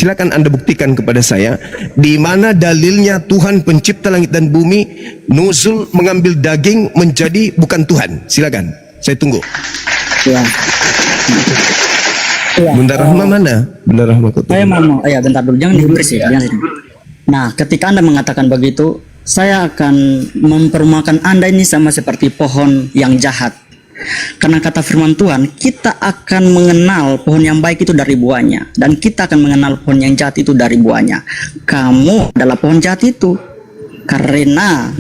Silakan Anda buktikan kepada saya di mana dalilnya Tuhan pencipta langit dan bumi nuzul mengambil daging menjadi bukan Tuhan. Silakan. Saya tunggu. Ya. Ya. Bunda Rahma mana? Bunda Rahma kok. Saya mau, ya bentar dulu, jangan diberi sih. Nah, ketika Anda mengatakan begitu, saya akan mempermalukan Anda ini sama seperti pohon yang jahat. Karena kata firman Tuhan, kita akan mengenal pohon yang baik itu dari buahnya, dan kita akan mengenal pohon yang jahat itu dari buahnya. Kamu adalah pohon jahat itu. Karena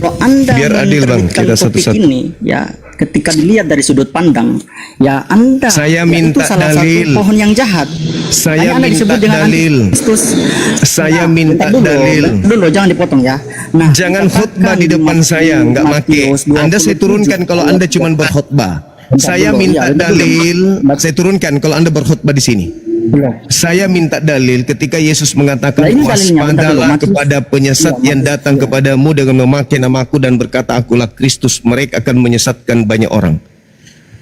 kalau Anda biar adil Bang, kita satu-satu ini, ya ketika dilihat dari sudut pandang, ya Anda saya itu minta salah dalil. satu pohon yang jahat. Saya Anda minta disebut dengan dalil. Antikristus. Saya Nah, minta bentar dalil. Dulu jangan dipotong ya. Nah, Jangan khutbah di depan saya, enggak make. Anda saya turunkan kalau Anda cuma berkhutbah. Saya minta dalil, saya turunkan kalau Anda berkhutbah di sini. Saya minta dalil ketika Yesus mengatakan waspadalah kepada penyesat yang datang kepadamu dengan memakai namaku dan berkata akulah Kristus, mereka akan menyesatkan banyak orang.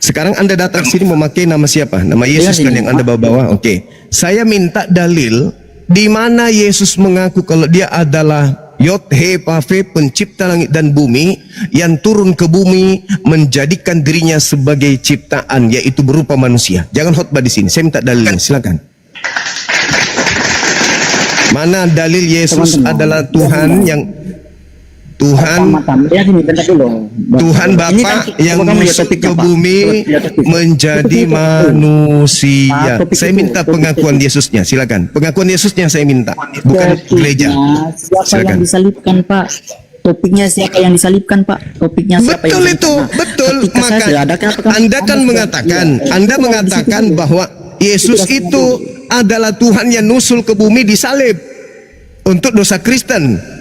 Sekarang Anda datang sini memakai nama siapa? Nama Yesus kan yang Anda bawa-bawa. Oke. Saya minta dalil di mana Yesus mengaku kalau dia adalah Yod He Pave pencipta langit dan bumi yang turun ke bumi menjadikan dirinya sebagai ciptaan, yaitu berupa manusia. Jangan khotbah di sini. Saya minta dalilnya. Silakan. Mana dalil Yesus adalah Tuhan yang Tuhan Bapa yang masuk ke bumi menjadi manusia. Saya minta pengakuan Yesusnya. Silakan. Pengakuan Yesusnya saya minta, bukan gereja. Silakan. Yang disalibkan, Pak. Topiknya siapa yang disalibkan, Pak? Topiknya siapa betul yang itu, betul. Maka Anda kan mengatakan, Anda mengatakan bahwa Yesus itu adalah Tuhan yang nusul ke bumi disalib untuk dosa Kristen.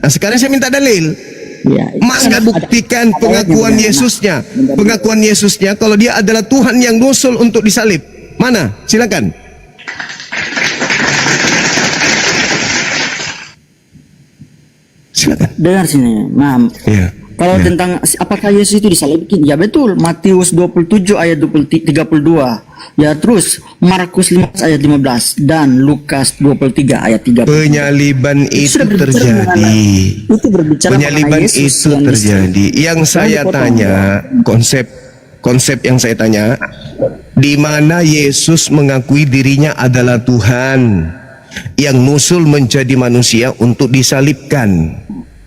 Nah, sekarang saya minta dalil. Ya, Maka buktikan pengakuan Yesusnya. Pengakuan Yesusnya kalau dia adalah Tuhan yang nusul untuk disalib. Mana? Silakan. Silakan. Dengar sini. Nah, Ya. kalau tentang apakah Yesus itu disalibkan? Ya betul. Matius 27 ayat 32. Ya terus Markus 15 ayat 15 dan Lukas 23 ayat 30. Penyaliban itu terjadi. Itu berbicara Penyaliban Yesus itu terjadi. Yang saya tanya, konsep yang saya tanya, di mana Yesus mengakui dirinya adalah Tuhan yang nusul menjadi manusia untuk disalibkan.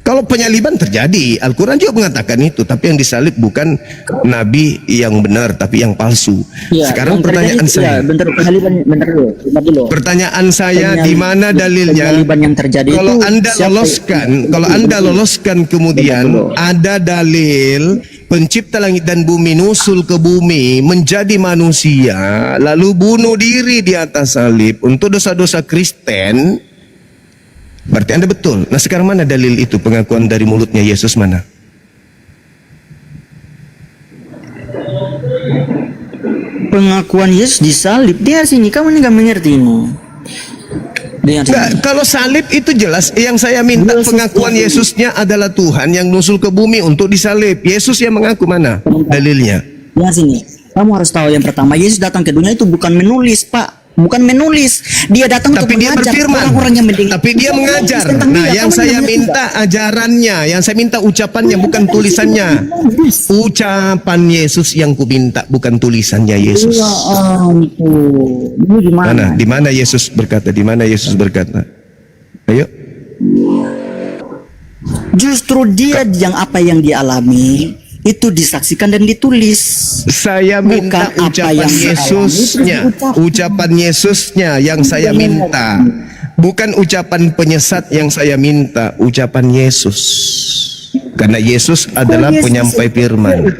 Kalau penyaliban terjadi, Al-Quran juga mengatakan itu, tapi yang disalib bukan nabi yang benar, tapi yang palsu. Ya, sekarang pertanyaan saya, pertanyaan saya, di mana dalilnya? Yang terjadi kalau itu Anda loloskan, kemudian ada dalil pencipta langit dan bumi nusul ke bumi menjadi manusia, lalu bunuh diri di atas salib untuk dosa-dosa Kristen. Berarti Anda betul. Nah sekarang mana dalil itu, pengakuan dari mulutnya Yesus mana? Pengakuan Yesus disalib. Dia sini, kamu ini gak mengerti ini. Kalau salib itu jelas. Yang saya minta pengakuan Yesusnya adalah Tuhan yang nusul ke bumi untuk disalib. Yesus yang mengaku, mana dalilnya? Dengar sini, kamu harus tahu yang pertama, Yesus datang ke dunia itu bukan menulis, Pak. Bukan menulis, dia datang tapi untuk dia mengajar berfirman. orang-orang yang mendengar. Tapi dia mengajar. Nah, yang saya minta ajarannya, yang saya minta ucapannya, bukan tulisannya. Ucapan Yesus yang ku minta, bukan tulisannya Yesus. Mana? Di mana Yesus berkata? Di mana Yesus berkata? Ayo. Justru dia yang apa yang dialami itu disaksikan dan ditulis. Saya minta ucapan Yesusnya, ucapan Yesusnya yang saya minta, bukan ucapan penyesat yang saya minta, ucapan Yesus. Karena Yesus adalah penyampai firman.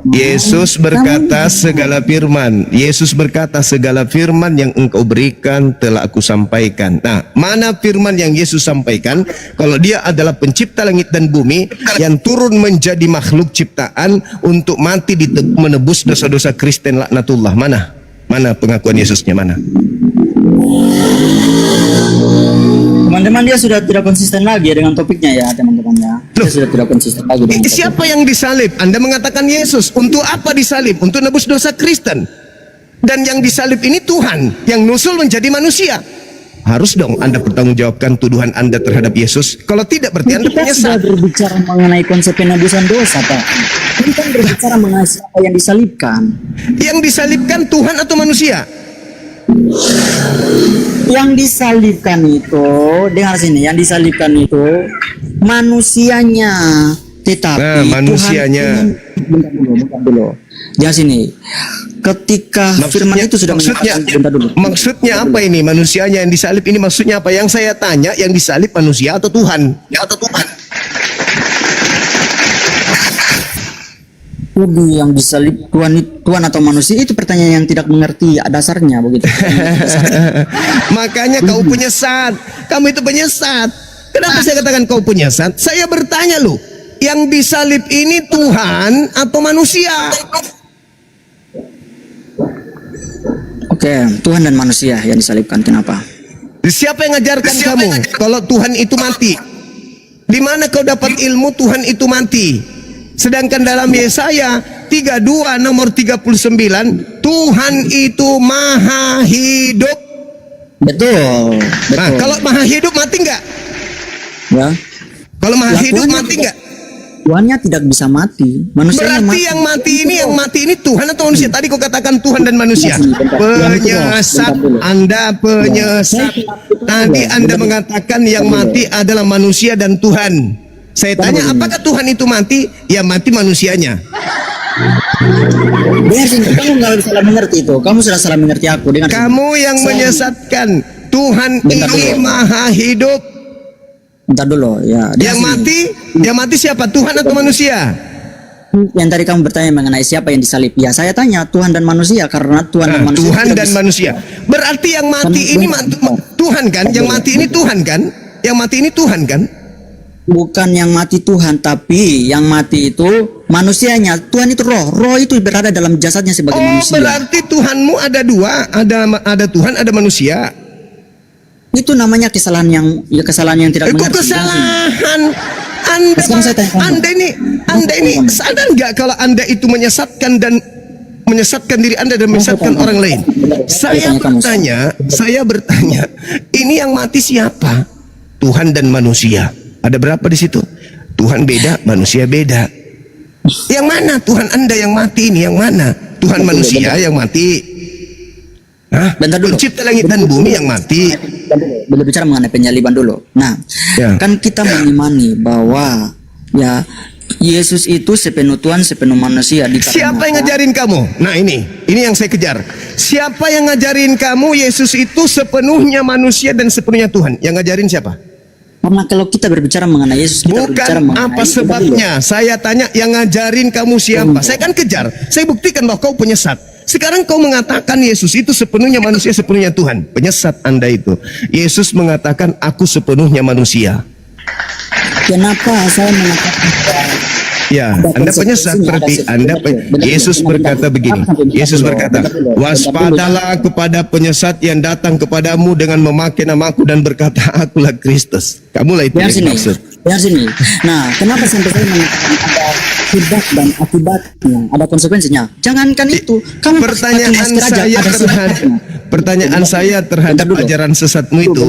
Yesus berkata segala firman. Yesus berkata segala firman yang engkau berikan telah aku sampaikan. Nah, mana firman yang Yesus sampaikan? Kalau dia adalah pencipta langit dan bumi yang turun menjadi makhluk ciptaan untuk mati menebus dosa-dosa Kristen laknatullah. Mana? Mana pengakuan Yesusnya, mana? Teman-teman, dia sudah tidak konsisten lagi dengan topiknya ya, teman-teman ya. Dia sudah tidak konsisten lagi dengan siapa yang disalib? Anda mengatakan Yesus. Untuk apa disalib? Untuk nebus dosa Kristen. Dan yang disalib ini Tuhan yang nusul menjadi manusia. Harus dong Anda pertanggungjawabkan tuduhan Anda terhadap Yesus. Kalau tidak berarti Anda Kita sudah penyesat. berbicara mengenai konsep penebusan dosa, Pak. Ini kan berbicara mengenai siapa yang disalibkan. Yang disalibkan Tuhan atau manusia? Yang disalibkan itu, dengar sini, yang disalibkan itu manusianya, tetapi manusianya. Bentar dulu. Dengar sini. Ketika firman itu sudah menyatakan, bentar dulu. Maksudnya apa ini manusianya yang disalib ini maksudnya apa? Yang saya tanya yang disalib manusia atau Tuhan? Ya atau Tuhan? Jadi yang disalib Tuhan atau manusia itu pertanyaan yang tidak mengerti dasarnya begitu. Makanya kau penyesat. Kamu itu penyesat. Kenapa saya katakan kau penyesat? Saya bertanya loh, yang disalib ini Tuhan atau manusia? Oke, Tuhan dan manusia yang disalibkan. Kenapa? Siapa yang ngajarkan kamu kalau Tuhan itu mati? Di mana kau dapat ilmu Tuhan itu mati? Sedangkan dalam Yesaya 32 nomor 39, Tuhan itu maha hidup. Betul. Nah, kalau maha hidup mati enggak? Ya. Kalau maha Lah, hidup Tuhan mati enggak? Tuhannya tidak bisa mati. Manusianya Berarti yang mati ini Tuhan atau manusia? Tadi kau katakan Tuhan dan manusia. Penyesat, Anda penyesat. Tadi Anda mengatakan yang mati adalah manusia dan Tuhan. Saya tanya, apakah Tuhan itu mati? Ya mati manusianya. Dengar sini, kamu nggak salah mengerti itu. Kamu sudah salah mengerti aku. Dengar sini. Kamu yang menyesatkan. Tuhan ini maha hidup. Bentar dulu ya. Yang mati siapa? Tuhan atau manusia? Yang tadi kamu bertanya mengenai siapa yang disalib. Ya, saya tanya Tuhan dan manusia karena Tuhan dan manusia. Tuhan dan manusia. Berarti yang mati ini Tuhan kan? Yang mati ini Tuhan kan? Yang mati ini Tuhan kan? Bukan yang mati Tuhan, tapi yang mati itu manusianya. Tuhan itu roh. Roh itu berada dalam jasadnya sebagai manusia. Berarti Tuhanmu ada dua, ada Tuhan, ada manusia. Itu namanya kesalahan yang tidak mengerti. Kesalahan. Anda ini sadar nggak kalau Anda itu menyesatkan diri Anda dan menyesatkan orang lain? Saya bertanya, ini yang mati siapa? Tuhan dan manusia. Ada berapa di situ? Tuhan beda, manusia beda. Yang mana Tuhan Anda yang mati ini? Yang mana? Tuhan manusia yang mati? Hah? Bentar dulu. Pencipta langit dan bumi yang mati. Belum bicara mengenai penyaliban dulu. Nah, kan kita mengimani bahwa ya Yesus itu sepenuh Tuhan, sepenuh manusia. Siapa yang ngajarin kamu? Nah ini yang saya kejar. Siapa yang ngajarin kamu Yesus itu sepenuhnya manusia dan sepenuhnya Tuhan? Yang ngajarin siapa? Karena kalau kita berbicara mengenai Yesus, kita berbicara mengenai apa sebabnya? Saya tanya yang ngajarin kamu siapa? Saya kan kejar. Saya buktikan bahwa kau penyesat. Sekarang kau mengatakan Yesus itu sepenuhnya manusia, sepenuhnya Tuhan. Penyesat Anda itu. Yesus mengatakan aku sepenuhnya manusia. Kenapa saya mengatakan? Ya, Anda penyesat berarti Yesus berkata begini. Yesus berkata, waspadalah kepada penyesat yang datang kepadamu dengan memakai namaku dan berkata, akulah Kristus. Kamulah itu yang maksud. Dengar sini. Nah, kenapa sampai saya mengatakan ada sebab dan akibatnya, ada konsekuensinya? Jangankan itu, kamu pertanyaan saya terhadap ajaran sesatmu itu,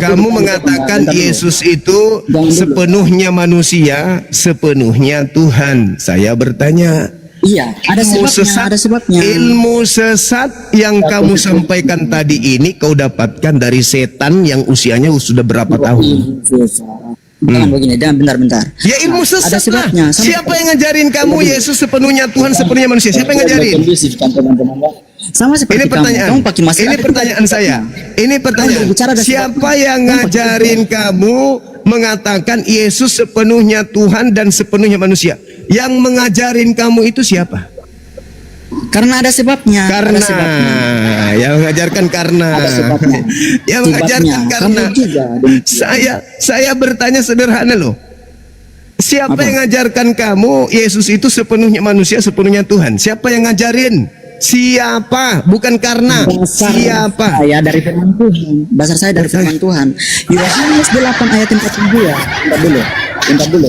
kamu mengatakan Yesus itu sepenuhnya manusia, sepenuhnya Tuhan. Saya bertanya, iya, ada sebabnya. Ilmu sesat yang kamu sampaikan tadi ini kau dapatkan dari setan yang usianya sudah berapa tahun? Jangan begini, bentar. Ya ilmu sesat lah. Siapa yang ngajarin kamu Yesus sepenuhnya Tuhan, sepenuhnya manusia? Siapa yang ngajarin? Sama seperti kamu pakai masker. Ini pertanyaan saya. Ini pertanyaan. Siapa yang ngajarin kamu mengatakan Yesus sepenuhnya Tuhan dan sepenuhnya manusia? Yang mengajarin kamu itu siapa? Karena ada sebabnya. Yang mengajarkan karena. Yang mengajarkan karena. Saya bertanya sederhana loh. Siapa yang ngajarkan kamu Yesus itu sepenuhnya manusia, sepenuhnya Tuhan? Siapa yang ngajarin? Siapa? Bukan karena. Siapa? Saya dari firman Tuhan. Dasar saya dari firman Tuhan. Yohanes 8 ayat 42. Bentar dulu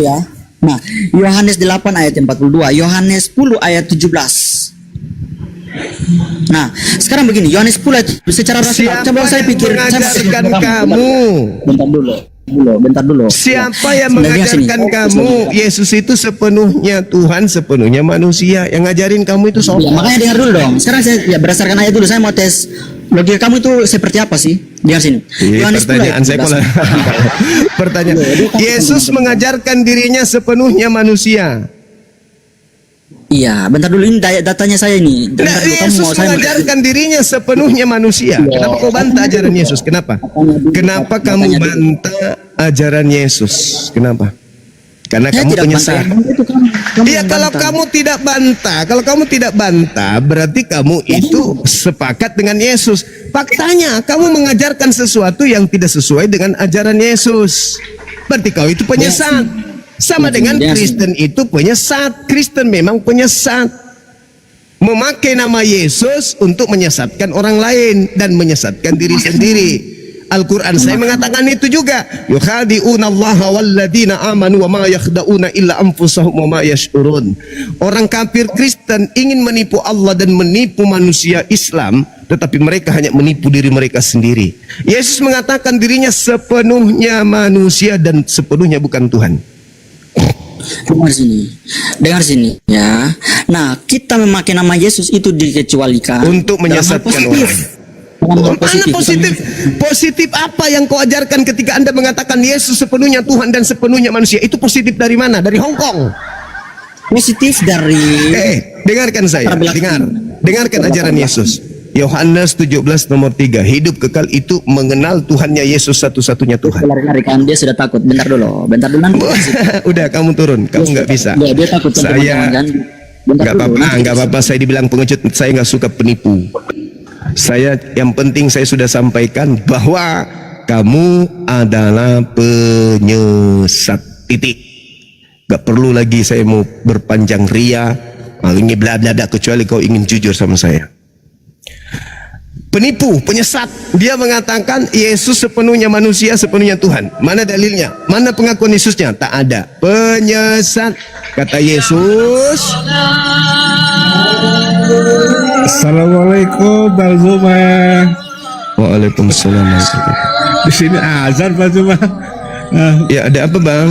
ya. Nah, Yohanes 8 ayat 42, Yohanes 10 ayat 17. Nah, sekarang begini, Yohanes pula secara rasional. Siapa Coba saya yang pikir, mengajarkan kamu? Bentar dulu. Siapa yang Sebenarnya sini. mengajarkan kamu? Yesus itu sepenuhnya Tuhan, sepenuhnya manusia. Yang ngajarin kamu itu Ya, siapa? makanya dengar dulu dong. Sekarang saya ya berdasarkan ayat dulu saya mau tes logika kamu itu seperti apa sih? Dengar sini. Iya, Yohanes pula pertanyaan saya 17. pola. Pertanyaan. Yesus mengajarkan dirinya sepenuhnya manusia. Iya, bentar dulu ini datanya saya ini. Nah, Bentar dulu, kamu Yesus mau saya mengajarkan dirinya sepenuhnya manusia. Kenapa kau bantah ajaran Yesus? Kenapa? Kenapa kamu bantah ajaran Yesus? Kenapa? Karena Saya kamu tidak penyesat. bantah. Itu kamu Iya, yang kalau bantah. kamu tidak bantah, berarti kamu itu sepakat dengan Yesus. Faktanya, kamu mengajarkan sesuatu yang tidak sesuai dengan ajaran Yesus. Berarti kau itu penyesat. Sama dengan Kristen itu penyesat. Kristen memang penyesat. Memakai nama Yesus untuk menyesatkan orang lain dan menyesatkan diri sendiri. Al-Quran saya mengatakan itu juga. Yukhadi'una Allah walladzina amanu wa ma yakhda'una illa anfusahum wa ma yash'urun. Orang kafir Kristen ingin menipu Allah dan menipu manusia Islam, tetapi mereka hanya menipu diri mereka sendiri. Yesus mengatakan dirinya sepenuhnya manusia dan sepenuhnya bukan Tuhan. Dengar sini ya. Nah, kita memakai nama Yesus itu dikecualikan Untuk menyesatkan orang. Dalam hal Mana positif? Positif apa yang kau ajarkan ketika Anda mengatakan Yesus sepenuhnya Tuhan dan sepenuhnya manusia? Itu positif dari mana? Dari Hong Kong. Positif dari Dengarkan saya. Dengarkan ajaran Yesus. Yohanes 17 nomor 3. Hidup kekal itu mengenal Tuhannya Yesus satu-satunya Tuhan. lari-lari kan dia sudah takut. Bentar dulu nanti. Udah kamu turun. Kamu nggak bisa. Dia takut. Saya nggak nggak apa-apa. Saya dibilang pengecut. Saya nggak suka penipu. Yang penting saya sudah sampaikan bahwa kamu adalah penyesat. Titik. Gak perlu lagi saya mau berpanjang ria. Ini bla bla bla, kecuali kau ingin jujur sama saya. Penipu, penyesat. Dia mengatakan Yesus sepenuhnya manusia, sepenuhnya Tuhan. Mana dalilnya? Mana pengakuan Yesusnya? Tak ada. Penyesat. Kata Yesus. Assalamualaikum Bang Zuma. Waalaikumsalam. Di sini azan Bang Zuma. Ya, ada apa bang?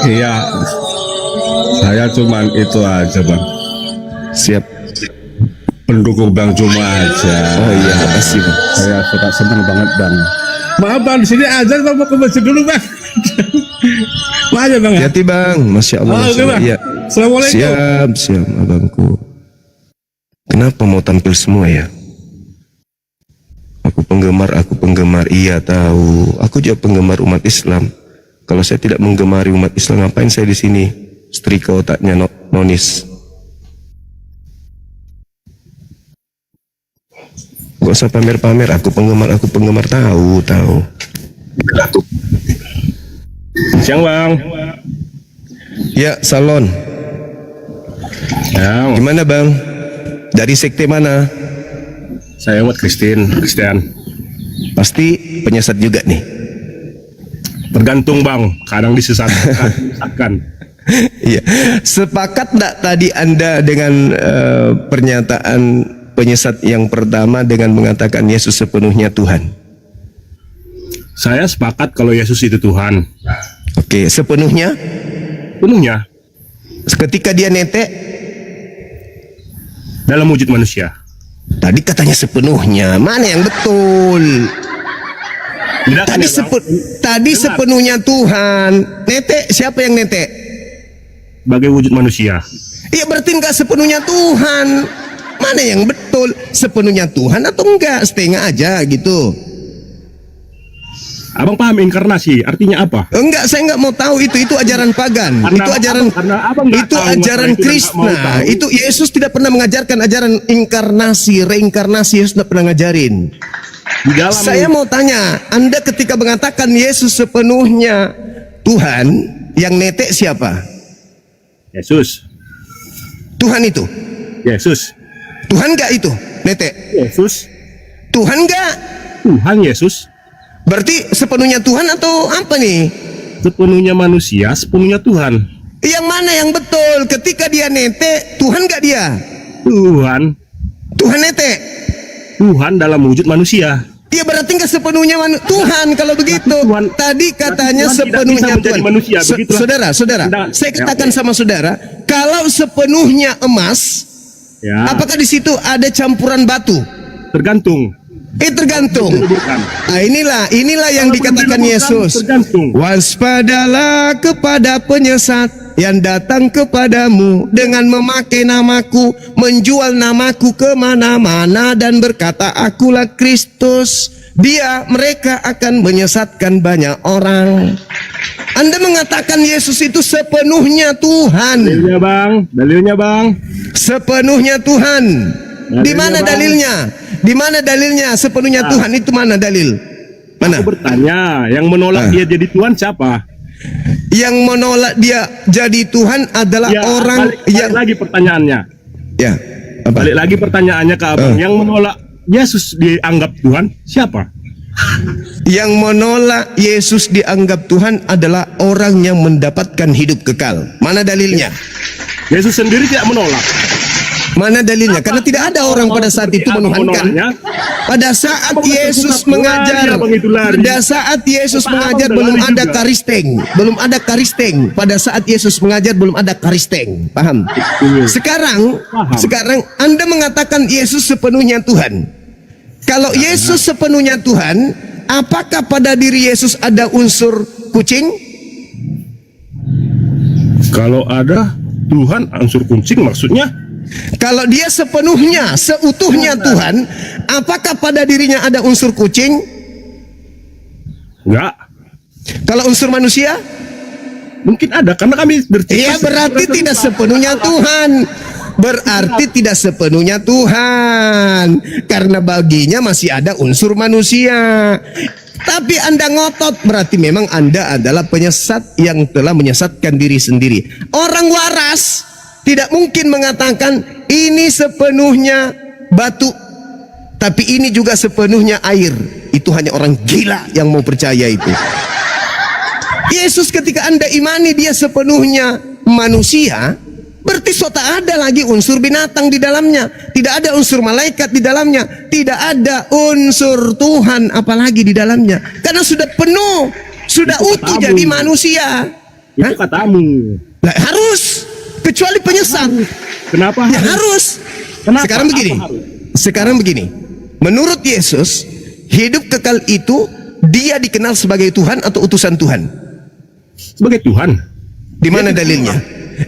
Iya, saya cuman itu aja Bang. Siap. Pendukung Bang Zuma aja. Oh iya, makasih bang. Saya suka senang banget Bang. Maaf Bang, di sini azan Bang, mau ke masjid dulu Bang. Maaf ya Bang. Hati bang, masya Allah. Oh, oke, Bang. Ya. Assalamualaikum. Siap abangku. Kenapa mau tampil semua ya? Aku penggemar. Iya tahu. Aku juga penggemar umat Islam. Kalau saya tidak menggemari umat Islam, ngapain saya di sini? Setrika otaknya nonis. Gak usah pamer-pamer. Aku penggemar tahu. Siang Bang. Ya, salon. Ya, Gimana bang? Dari sekte mana? saya umat Kristen. Pasti penyesat juga nih. Tergantung Bang, kadang disesatkan. Iya. Sepakat enggak tadi Anda dengan pernyataan penyesat yang pertama dengan mengatakan Yesus sepenuhnya Tuhan? Saya sepakat kalau Yesus itu Tuhan. Oke, sepenuhnya? Penuhnya Ketika dia netek, dalam wujud manusia. tadi katanya sepenuhnya. Mana yang betul? Tidak kan, ya, Bang? Tadi sepenuhnya Tuhan. Netek, siapa yang netek? Sebagai wujud manusia. Iya, berarti enggak sepenuhnya Tuhan. Mana yang betul? Sepenuhnya Tuhan atau enggak? Setengah aja gitu. Abang paham inkarnasi artinya apa? Enggak, saya enggak mau tahu itu ajaran pagan. Karena abang nggak itu tahu, ajaran makanya kita nggak mau Krishna. tahu. Itu Yesus tidak pernah mengajarkan ajaran inkarnasi, reinkarnasi. Yesus tidak pernah ngajarin. Di dalam Saya mau tanya, Anda ketika mengatakan Yesus sepenuhnya Tuhan, yang netek siapa? Yesus. Tuhan itu. Yesus. Tuhan enggak itu? Netek. Yesus. Tuhan enggak? Tuhan Yesus. Berarti sepenuhnya Tuhan atau apa nih? Sepenuhnya manusia, sepenuhnya Tuhan. Yang mana yang betul? Ketika dia netek, Tuhan enggak dia? Tuhan. Tuhan ete. Tuhan dalam wujud manusia. Dia berarti nggak sepenuhnya Tuhan kalau begitu. Tuhan, Tadi katanya Tuhan tidak sepenuhnya bisa menjadi Tuhan. manusia, begitulah. Saudara, Tidak. saya Ya, katakan oke. sama saudara, kalau sepenuhnya emas, Ya. apakah di situ ada campuran batu? Tergantung. Tergantung. Bukan. Nah, inilah yang Kalau dikatakan belum Yesus. tergantung. Waspadalah kepada penyesat yang datang kepadamu dengan memakai namaku, menjual namaku kemana-mana dan berkata, akulah Kristus. Mereka akan menyesatkan banyak orang. Anda mengatakan Yesus itu sepenuhnya Tuhan. Dalilnya bang. Sepenuhnya Tuhan. Di mana Bang. dalilnya? Di mana dalilnya sepenuhnya Tuhan? Itu mana dalil? Mana? Aku bertanya, yang menolak dia jadi Tuhan siapa? Yang menolak dia jadi Tuhan adalah Ya, orang balik lagi pertanyaannya. ya apa? Balik lagi pertanyaannya ke abang. Yang menolak Yesus dianggap Tuhan siapa? Yang menolak Yesus dianggap Tuhan adalah orang yang mendapatkan hidup kekal. Mana dalilnya? Yesus sendiri tidak menolak. Mana dalilnya? Karena tidak ada orang pada saat itu menuhankan. Pada saat Yesus mengajar, pada saat Yesus mengajar belum ada karisteng, belum ada karisteng. Pada saat Yesus mengajar belum ada karisteng. Paham? Sekarang Anda mengatakan Yesus sepenuhnya Tuhan. Kalau Yesus sepenuhnya Tuhan, apakah pada diri Yesus ada unsur kucing? Kalau ada Tuhan unsur kucing maksudnya? Kalau dia sepenuhnya, seutuhnya Tuhan, apakah pada dirinya ada unsur kucing? Enggak. Kalau unsur manusia? Mungkin ada karena kami bercerita. Iya, berarti tidak sepenuhnya Tuhan. Berarti tidak sepenuhnya Tuhan. Karena baginya masih ada unsur manusia. Tapi Anda ngotot, berarti memang Anda adalah penyesat yang telah menyesatkan diri sendiri. Orang waras tidak mungkin mengatakan ini sepenuhnya batu, tapi ini juga sepenuhnya air. Itu hanya orang gila yang mau percaya itu. Yesus ketika Anda imani dia sepenuhnya manusia, berarti so tak ada lagi unsur binatang di dalamnya, tidak ada unsur malaikat di dalamnya, tidak ada unsur Tuhan apalagi di dalamnya, karena sudah penuh, sudah Itu utuh katamu. jadi manusia. Itu Hah? katamu. Lah, harus, kecuali penyesat. Kenapa? Ya harus. Kenapa? Sekarang begini. Apa harus? Sekarang begini. Menurut Yesus, hidup kekal itu dia dikenal sebagai Tuhan atau utusan Tuhan? Sebagai Tuhan. Di mana dalilnya?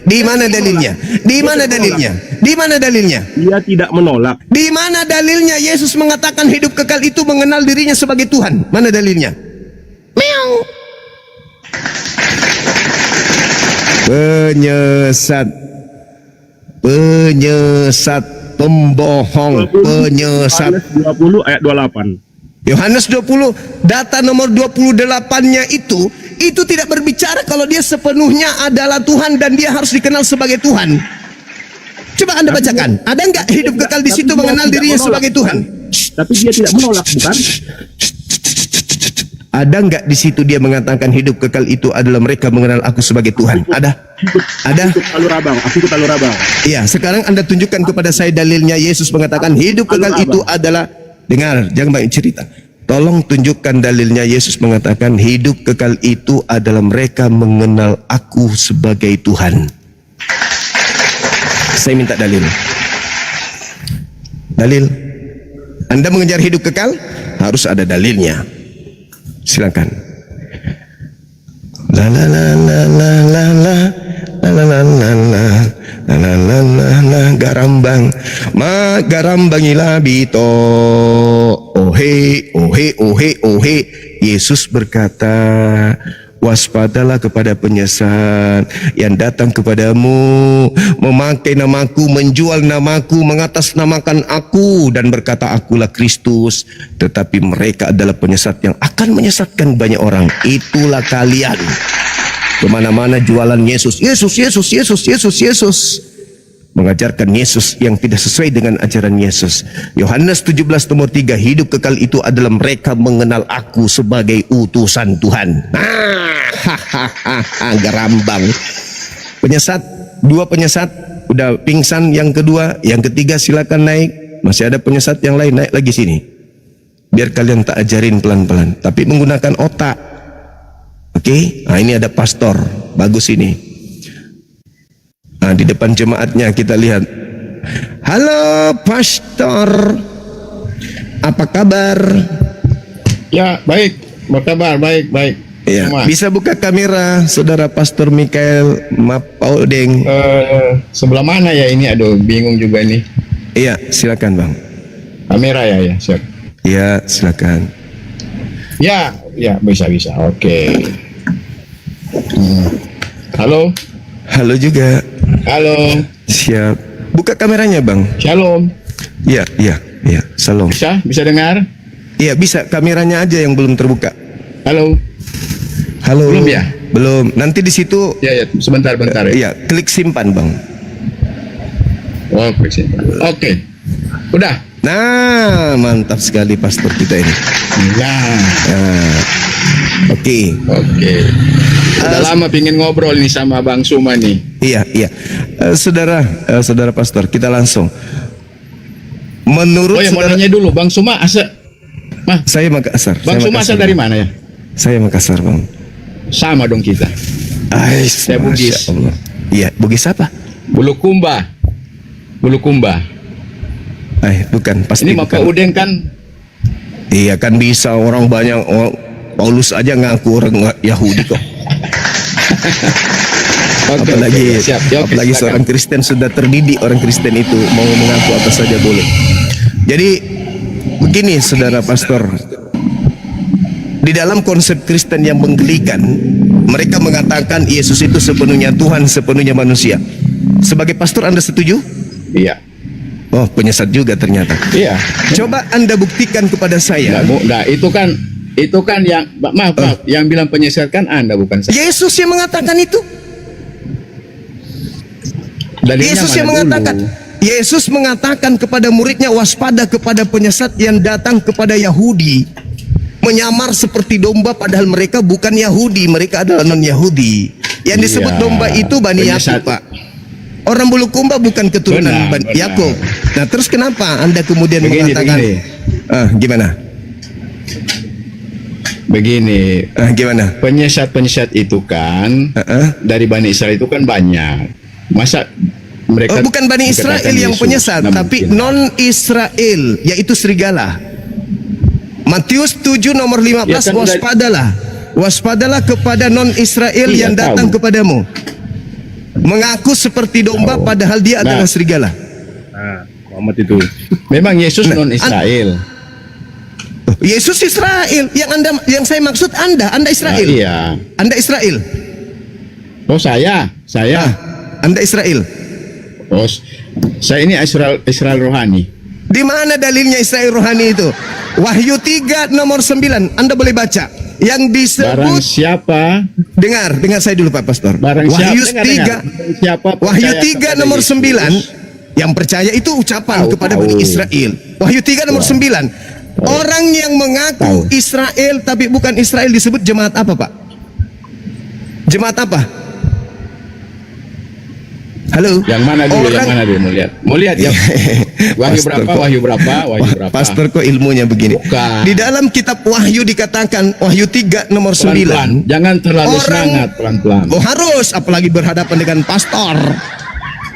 Di mana dalilnya? Di mana dalilnya? Di mana dalilnya? Dia tidak menolak. Di mana dalilnya Yesus mengatakan hidup kekal itu mengenal dirinya sebagai Tuhan? Mana dalilnya? Meow. Penyesat, pembohong, penyesat. Yohanes 20 ayat 28. Yohanes 20, data nomor 28-nya itu tidak berbicara kalau dia sepenuhnya adalah Tuhan dan dia harus dikenal sebagai Tuhan. Coba Anda bacakan, ada nggak hidup kekal di situ mengenal dirinya sebagai Tuhan? Tapi dia tidak menolak, bukan? Ada nggak di situ dia mengatakan hidup kekal itu adalah mereka mengenal aku sebagai Tuhan? Ada? Ada? Ikut alur abang. Aku ikut alur abang. Iya, sekarang Anda tunjukkan kepada saya dalilnya Yesus mengatakan hidup kekal itu adalah, dengar, jangan banyak cerita. Tolong tunjukkan dalilnya Yesus mengatakan hidup kekal itu adalah mereka mengenal aku sebagai Tuhan. Saya minta dalil. Dalil. Anda mengejar hidup kekal harus ada dalilnya. Silakan. La la la la la la la la la la la la la la la la garambang ma garambangilah bito ohe ohe ohe ohe. Yesus berkata, waspadalah kepada penyesat yang datang kepadamu, memakai namaku, menjual namaku, mengatasnamakan aku dan berkata akulah Kristus, tetapi mereka adalah penyesat yang akan menyesatkan banyak orang. Itulah kalian. Kemana-mana jualan Yesus, Yesus, Yesus, Yesus, Yesus, Yesus. Mengajarkan Yesus yang tidak sesuai dengan ajaran Yesus. Yohanes 17 nomor 3, hidup kekal itu adalah mereka mengenal aku sebagai utusan Tuhan. Garambang. Penyesat, dua penyesat, udah pingsan yang kedua, yang ketiga silakan naik. masih ada penyesat yang lain, naik lagi sini. Biar kalian tak ajarin pelan-pelan, tapi menggunakan otak. Oke? Nah, ini ada pastor, bagus ini. Nah, di depan jemaatnya kita lihat. Halo pastor, apa kabar? Ya, baik. Berkabar, baik. Ya, Semua. bisa buka kamera, saudara Pastor Mikael Mapaudeng. Sebelah mana ya ini? Aduh, bingung juga nih. Iya, silakan bang. Kamera ya, siap. Iya, silakan. Ya, bisa. Oke. Halo. Halo juga. Halo. Siap. Buka kameranya bang. Shalom. Iya. Salam. Bisa dengar? Iya, bisa. Kameranya aja yang belum terbuka. Halo. Halo. Belum ya? Belum. Nanti di situ. Ya, sebentar ya. Iya, klik simpan bang. Oh, oke. Udah. Nah, mantap sekali pastor kita ini. Nah, Oke. Udah lama pingin ngobrol nih sama Bang Suma nih. Iya. Saudara pastor, kita langsung. Menurut Oh ya, mau nanya dulu, Bang Suma saya Makassar. Bang Suma asal dari mana ya? Saya Makassar bang. Sama dong kita. Saya Bugis. Masya Allah. Iya, Bugis apa? Bulukumba. Bukan, pasti Ini bukan. Maka Udeng kan. Iya kan bisa orang banyak. Paulus aja ngaku orang Yahudi kok. Apalagi silakan. seorang Kristen sudah terdidik, orang Kristen itu mau mengaku apa saja boleh. Jadi begini saudara pastor, di dalam konsep Kristen yang menggelikan, mereka mengatakan Yesus itu sepenuhnya Tuhan, sepenuhnya manusia. Sebagai pastor Anda setuju? Iya. Oh, penyesat juga ternyata. Iya. Coba Anda buktikan kepada saya. Itu kan yang maaf, yang bilang penyesat kan Anda bukan saya. Yesus yang mengatakan itu. Dalilnya Yesus mana yang dulu? mengatakan. Yesus mengatakan kepada muridnya, waspada kepada penyesat yang datang kepada Yahudi, menyamar seperti domba padahal mereka bukan Yahudi, mereka adalah non Yahudi. Yang disebut Iya, domba itu Bani penyesat. Yakub, Pak. Orang Bulukumba bukan keturunan Benar. Yakub. Nah, terus kenapa Anda kemudian mengatakan gimana? Begini, Gimana? penyesat itu kan dari Bani Israel itu kan banyak. Masa mereka Bukan Bani Israel dikatakan yang Yesus? penyesat, Nah, tapi mungkin. non Israel, yaitu serigala. Matius 7 nomor 15, Ya, kan waspadalah kepada non Israel Iya, yang datang tahu. kepadamu, mengaku seperti domba padahal dia adalah serigala. Muhammad itu. Memang Yesus non Israel. Yesus Israel, yang saya maksud Anda Israel. Iya. Anda Israel. Oh, saya. Anda Israel. Oh, saya ini Israel rohani. Di mana dalilnya Israel rohani itu? Wahyu 3 nomor 9. Anda boleh baca. Yang Barang disebut, siapa? dengar saya dulu Pak Pastor. Barang Wahyu siapa? 3 Siapa Wahyu percaya 3 kepada nomor Yesus? 9, yang percaya itu ucapan kepada Tahu. Bani Israel. Wahyu 3 nomor 9. Orang yang mengaku Tahu. Israel tapi bukan Israel disebut jemaat apa, Pak? Jemaat apa? Halo. Yang mana dulu? Yang mana dulu? Mau lihat ya. Wahyu Pastor berapa? kok- Wahyu berapa? Pastor kok ilmunya begini? Bukan. Di dalam kitab Wahyu dikatakan, Wahyu 3 nomor 9. Pelan-pelan. Jangan terlalu semangat, pelan-pelan. Oh harus, apalagi berhadapan dengan pastor.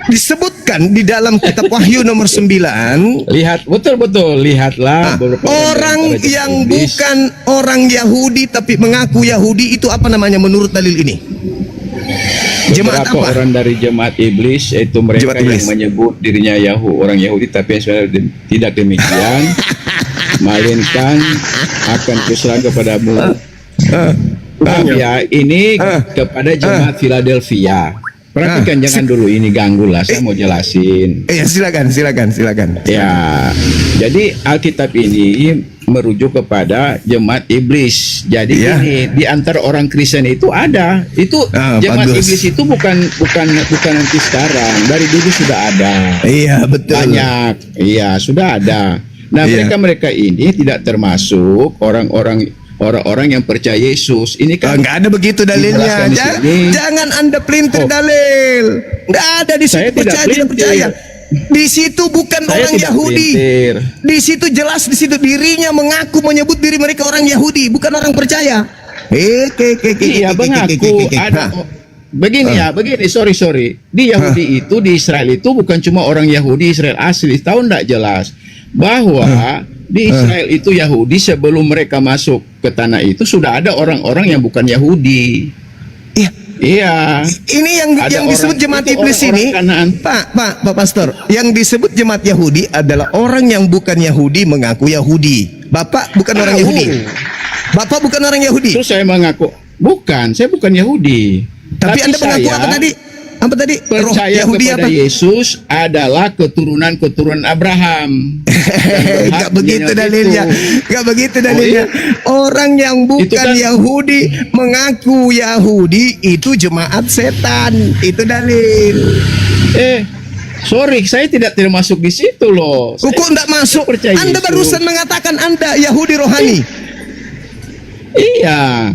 Disebutkan di dalam kitab Wahyu nomor 9, Lihat, betul-betul. Lihatlah beberapa orang dari yang iblis. bukan orang Yahudi tapi mengaku Yahudi itu apa namanya menurut dalil ini? Jemaat Beberapa apa? orang dari jemaat iblis, yaitu mereka Jemaat iblis. yang menyebut dirinya orang Yahudi, tapi sebenarnya tidak demikian, melainkan akan kuserahkan kepadamu. Maaf ya, ini kepada jemaat Philadelphia. Perhatikan, jangan dulu ini ganggu lah, saya mau jelasin. Ya silakan. Ya, jadi Alkitab ini merujuk kepada jemaat iblis. Jadi Ya. ini di antara orang Kristen itu ada. Itu jemaat bagus. iblis itu bukan nanti sekarang. Dari dulu sudah ada. Iya betul. Banyak. Iya, sudah ada. Nah, Iya. mereka ini tidak termasuk orang-orang yang percaya Yesus. Ini kan Nggak ada begitu dalilnya. dijelaskan di sini. Jangan Anda pelintir Oh. dalil. Nggak ada di situ Saya tidak percaya tidak pelintir. percaya. Di situ bukan Saya orang tidak Yahudi. pelintir. Di situ jelas, di situ dirinya mengaku menyebut diri mereka orang Yahudi, bukan orang percaya. Iya, mengaku ada. Begini ya, begini, sorry. Di Yahudi itu, di Israel itu bukan cuma orang Yahudi Israel asli. Tahu enggak jelas bahwa di Israel itu Yahudi sebelum mereka masuk ke tanah itu sudah ada orang-orang yang bukan Yahudi. Iya. Iya. Ini yang disebut jemaat itu iblis ini, orang-orang Kanaan. Pak Pastor, yang disebut jemaat Yahudi adalah orang yang bukan Yahudi mengaku Yahudi. Bapak bukan orang Tahu. Yahudi. Bapak bukan orang Yahudi. Terus saya mengaku, saya bukan Yahudi. Tapi Anda mengaku apa tadi? Apa tadi? Roh Percaya Yahudi kepada apa? Yesus adalah keturunan Abraham. Enggak begitu dalilnya. Enggak begitu dalilnya. Orang yang bukan kan- Yahudi mengaku Yahudi itu jemaat setan. Itu dalil. Sorry, saya tidak masuk di situ loh. Kok enggak masuk? percaya Anda Yesus. barusan mengatakan Anda Yahudi rohani. Iya.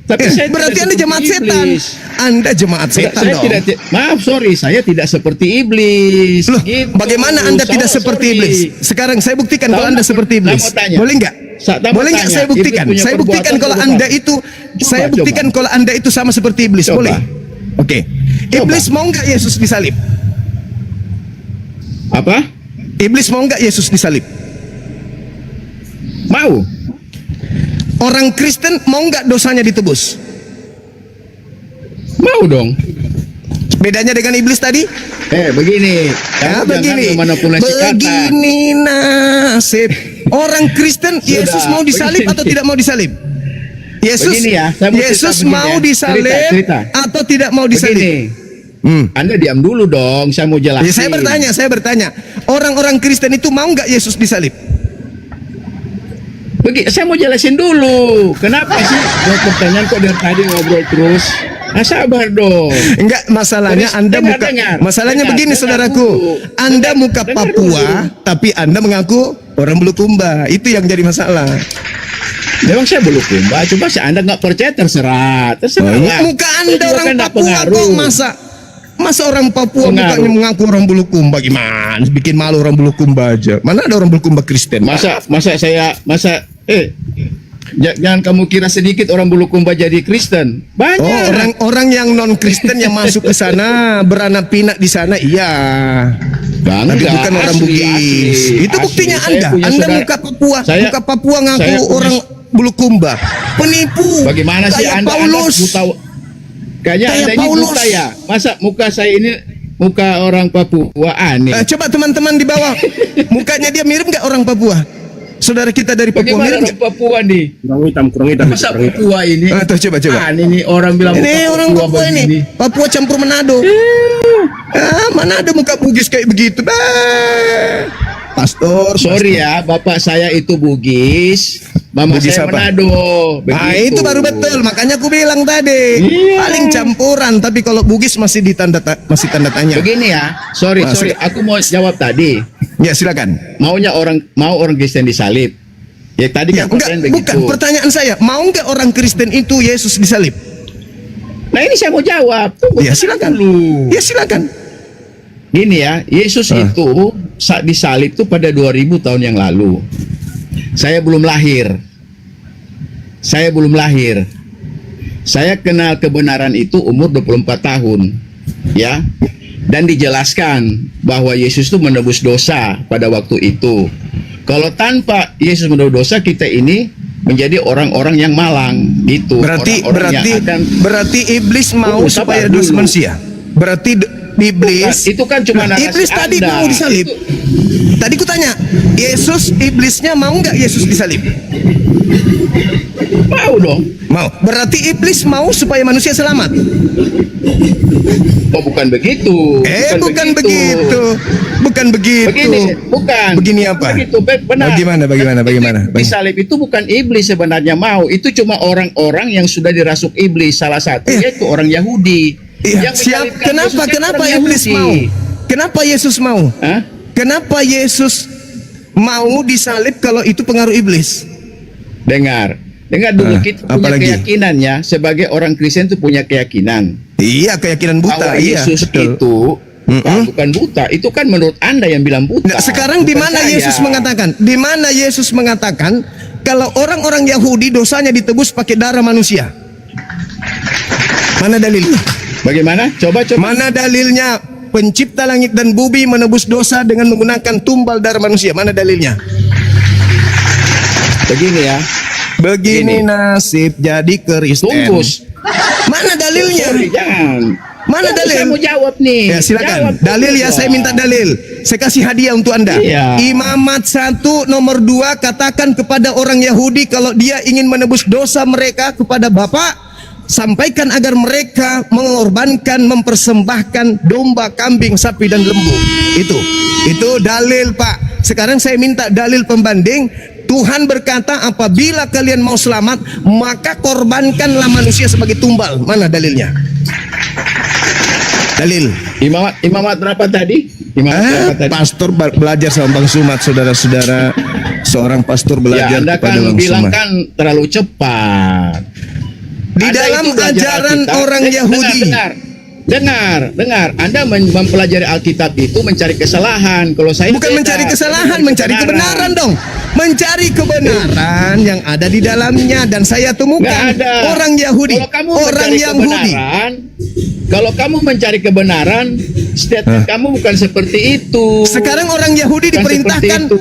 Tapi saya Berarti tidak Anda seperti jemaat setan. iblis. Anda jemaat setan Saya dong. maaf, sorry, saya tidak seperti iblis. Loh, Gitu. bagaimana Anda tidak seperti Sorry. iblis? Sekarang saya buktikan Tahu kalau Anda nggak? seperti Saya iblis. mau tanya. Boleh nggak? Saya Boleh nggak tanya. saya buktikan? Iblis punya Saya buktikan perbuatan kalau berubah. Anda itu, saya buktikan kalau Anda itu sama seperti iblis. Coba. Boleh? Oke. Coba. Iblis mau nggak Yesus disalib? Apa? Iblis mau nggak Yesus disalib? Mau? Orang Kristen mau nggak dosanya ditebus? Mau dong. Bedanya dengan iblis tadi? Begini. Ya, Kamu begini. jangan memanipulasi kata. Begini nasib. Orang Kristen Yesus mau disalib begini. atau tidak mau disalib? Yesus Begini ya, saya mau cerita Yesus begini mau ya. disalib Cerita. atau tidak mau disalib? Begini. Anda diam dulu dong, saya mau jelasin. Ya, saya bertanya. Orang-orang Kristen itu mau nggak Yesus disalib? Saya mau jelasin dulu. Kenapa sih jawab pertanyaan kok dari tadi ngobrol terus? Sabar dong. Enggak, masalahnya Terus, Anda dengar. masalahnya Dengar, begini dengar saudaraku. dulu. Anda muka Dengar Papua, dulu. tapi Anda mengaku orang Bulukumba. Itu yang jadi masalah. Memang saya belum kumba, coba sih Anda nggak percaya terserah lah. Muka Anda Itu orang kan nggak Papua pengaruh. kok masa orang Papua Pengaruh. mukanya mengaku orang Bulukumba, gimana? Bikin malu orang Bulukumba aja. Mana ada orang Bulukumba Kristen? Jangan kamu kira sedikit orang Bulukumba jadi Kristen. Banyak. Oh, orang-orang yang non Kristen yang masuk ke sana beranak pinak di sana, iya. Tapi Enggak, bukan orang asli, Bugis. asli, Itu buktinya asli. Saya Anda. punya Anda saudara- muka Papua, saya- muka Papua ngaku saya punya- orang Bulukumba. Penipu. Bagaimana sih Kayak Anda Paulus. buta? Kayaknya Kayak Anda ini Paulus. buta ya. Masa muka saya ini muka orang Papua aneh. Coba teman-teman di bawah, mukanya dia mirip nggak orang Papua? Saudara kita dari Papua Bagaimana mirip orang nggak? Papua nih? Kurang hitam. Masa Papua ini? Tuh, coba. Aneh nih orang bilang Ini muka orang Papua ini, begini. Papua campur Manado. Mana ada muka Bugis kayak begitu? Pastor, Sorry ya, bapak saya itu Bugis, mama Bugis saya apa? Manado. Itu baru betul, makanya aku bilang tadi. Iya. Paling campuran, tapi kalau Bugis masih tanda tanya. Begini ya, sorry, aku mau jawab tadi. Ya, silakan. Mau orang Kristen disalib. Ya tadi Ya, kan pertanyaan enggak, bukan begitu. pertanyaan saya. Mau enggak orang Kristen itu Yesus disalib? Nah ini saya mau jawab. Tunggu Ya, silakan. dulu. Ya, silakan. Gini ya, Yesus itu saat disalib itu pada 2000 tahun yang lalu. Saya belum lahir. Saya kenal kebenaran itu umur 24 tahun. Ya. Dan dijelaskan bahwa Yesus itu menebus dosa pada waktu itu. Kalau tanpa Yesus menebus dosa, kita ini menjadi orang-orang yang malang gitu. Berarti Orang-orang yang akan iblis mau Tunggu, sabar supaya dosa dulu. manusia. Berarti iblis Bukan, itu kan cuma narasi iblis tadi Anda. mau disalib. Tadi ku tanya, Yesus iblisnya mau nggak Yesus disalib? Mau dong. Mau. Berarti iblis mau supaya manusia selamat. Oh bukan begitu. Bukan begitu. Bukan begitu. Begini, bukan. Begini apa? Begitu, benar. Bagaimana? Disalib itu bukan iblis sebenarnya mau. Itu cuma orang-orang yang sudah dirasuk iblis. Salah satu yaitu orang Yahudi. Iya, Yang menyalibkan Yesus kan kenapa orang iblis Yahudi. mau? Kenapa Yesus mau? Hah? Kenapa Yesus mau disalib kalau itu pengaruh iblis? Dengar dulu, kita punya apalagi? keyakinan ya. Sebagai orang Kristen itu punya keyakinan Iya, keyakinan bahwa buta. Iya, Yesus betul. itu bukan buta. Itu kan menurut Anda yang bilang buta. Nah, sekarang di bukan mana saya. Yesus mengatakan? Di mana Yesus mengatakan kalau orang-orang Yahudi dosanya ditebus pakai darah manusia? Mana dalilnya? Bagaimana? Coba. Mana dalilnya? Pencipta langit dan bumi menebus dosa dengan menggunakan tumbal darah manusia. Mana dalilnya? Begini ya. Begini nasib jadi Kristen. Tunggus. Mana dalilnya? Sorry, jangan. Mana dalil? Saya mau jawab nih. Ya silakan. Jawab Dalil dulu ya, saya dong. minta dalil. Saya kasih hadiah untuk Anda. Iya. Imamat 1 nomor 2 katakan kepada orang Yahudi kalau dia ingin menebus dosa mereka kepada Bapa, sampaikan agar mereka mengorbankan, mempersembahkan domba, kambing, sapi dan lembu. Itu dalil, Pak. Sekarang saya minta dalil pembanding. Tuhan berkata apabila kalian mau selamat maka korbankanlah manusia sebagai tumbal. Mana dalilnya? Dalil. Imamat berapa tadi? Imamat berapa tadi? Pastor belajar sama Bang Sumat, saudara-saudara. Seorang pastor Ya, belajar Anda kepada kan Bang bilang Sumat. kan terlalu cepat. Di Anda dalam itu belajar ajaran Alkitab. orang Yahudi. Dengar. Anda mempelajari Alkitab itu mencari kesalahan. Kalau saya Bukan beda. mencari kesalahan, Saya mencari kebenaran dong. Mencari kebenaran yang ada di dalamnya. Dan saya temukan Nggak ada. orang Yahudi, Kalau kamu orang mencari Yahudi. kebenaran, kalau kamu mencari kebenaran, statement kamu bukan seperti itu. Sekarang orang Yahudi Bukan diperintahkan. seperti itu.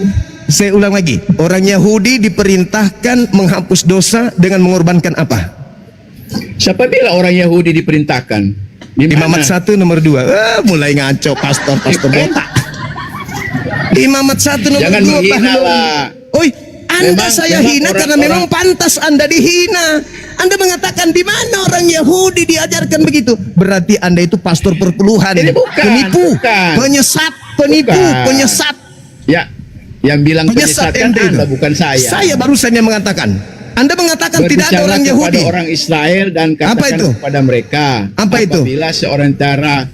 Saya ulang lagi. Orang Yahudi diperintahkan menghapus dosa dengan mengorbankan apa? Siapa bilang orang Yahudi diperintahkan? Di mana? Imamat 1 nomor 2. Mulai ngaco pastor botak. Imamat 1 nomor Jangan 2 menghina lah. Oi, Anda Memang- saya memang hina karena orang-orang- memang pantas Anda dihina. Anda mengatakan di mana orang Yahudi diajarkan begitu? Berarti Anda itu pastor perpuluhan, Ini bukan, penipu, bukan. penyesat, penipu, Bukan. penyesat. Ya, yang bilang Penyesat penyesatkan ente Anda itu. bukan saya. Saya barusan yang mengatakan. Anda mengatakan tidak ada Berbicara orang Yahudi. kepada orang Israel dan katakan Apa itu? kepada mereka. Apa itu? Apabila seorang taramu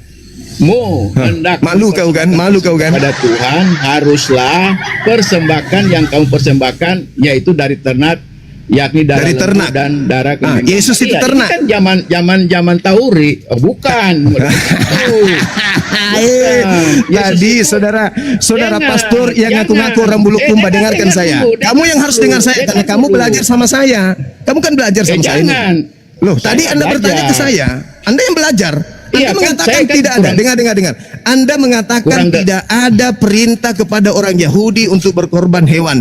hendak Malu kau kan? Malu kau kan? pada Tuhan, haruslah persembahkan yang kamu persembahkan yaitu dari ternak, yakni darah Dari lembu ternak. dan darah Ah, kambing. Yesus itu Iya, ternak. Ini kan zaman Tauri. Oh, bukan. Tadi saudara Jangan, pastor yang ngaku-ngaku jangan. orang Bulukumba, Dengar dengarkan saya. dulu, dengar Kamu yang harus dulu, dengar saya karena dengar kamu dulu. belajar sama saya. Kamu kan belajar sama saya ini. Jangan. Loh, Saya tadi nggak Anda bertanya ke belajar. saya. Anda yang belajar. Anda Iya, kan, mengatakan saya kan tidak ada. kurang- Dengar. Anda mengatakan Kurang- tidak ada perintah kepada orang Yahudi untuk berkorban hewan.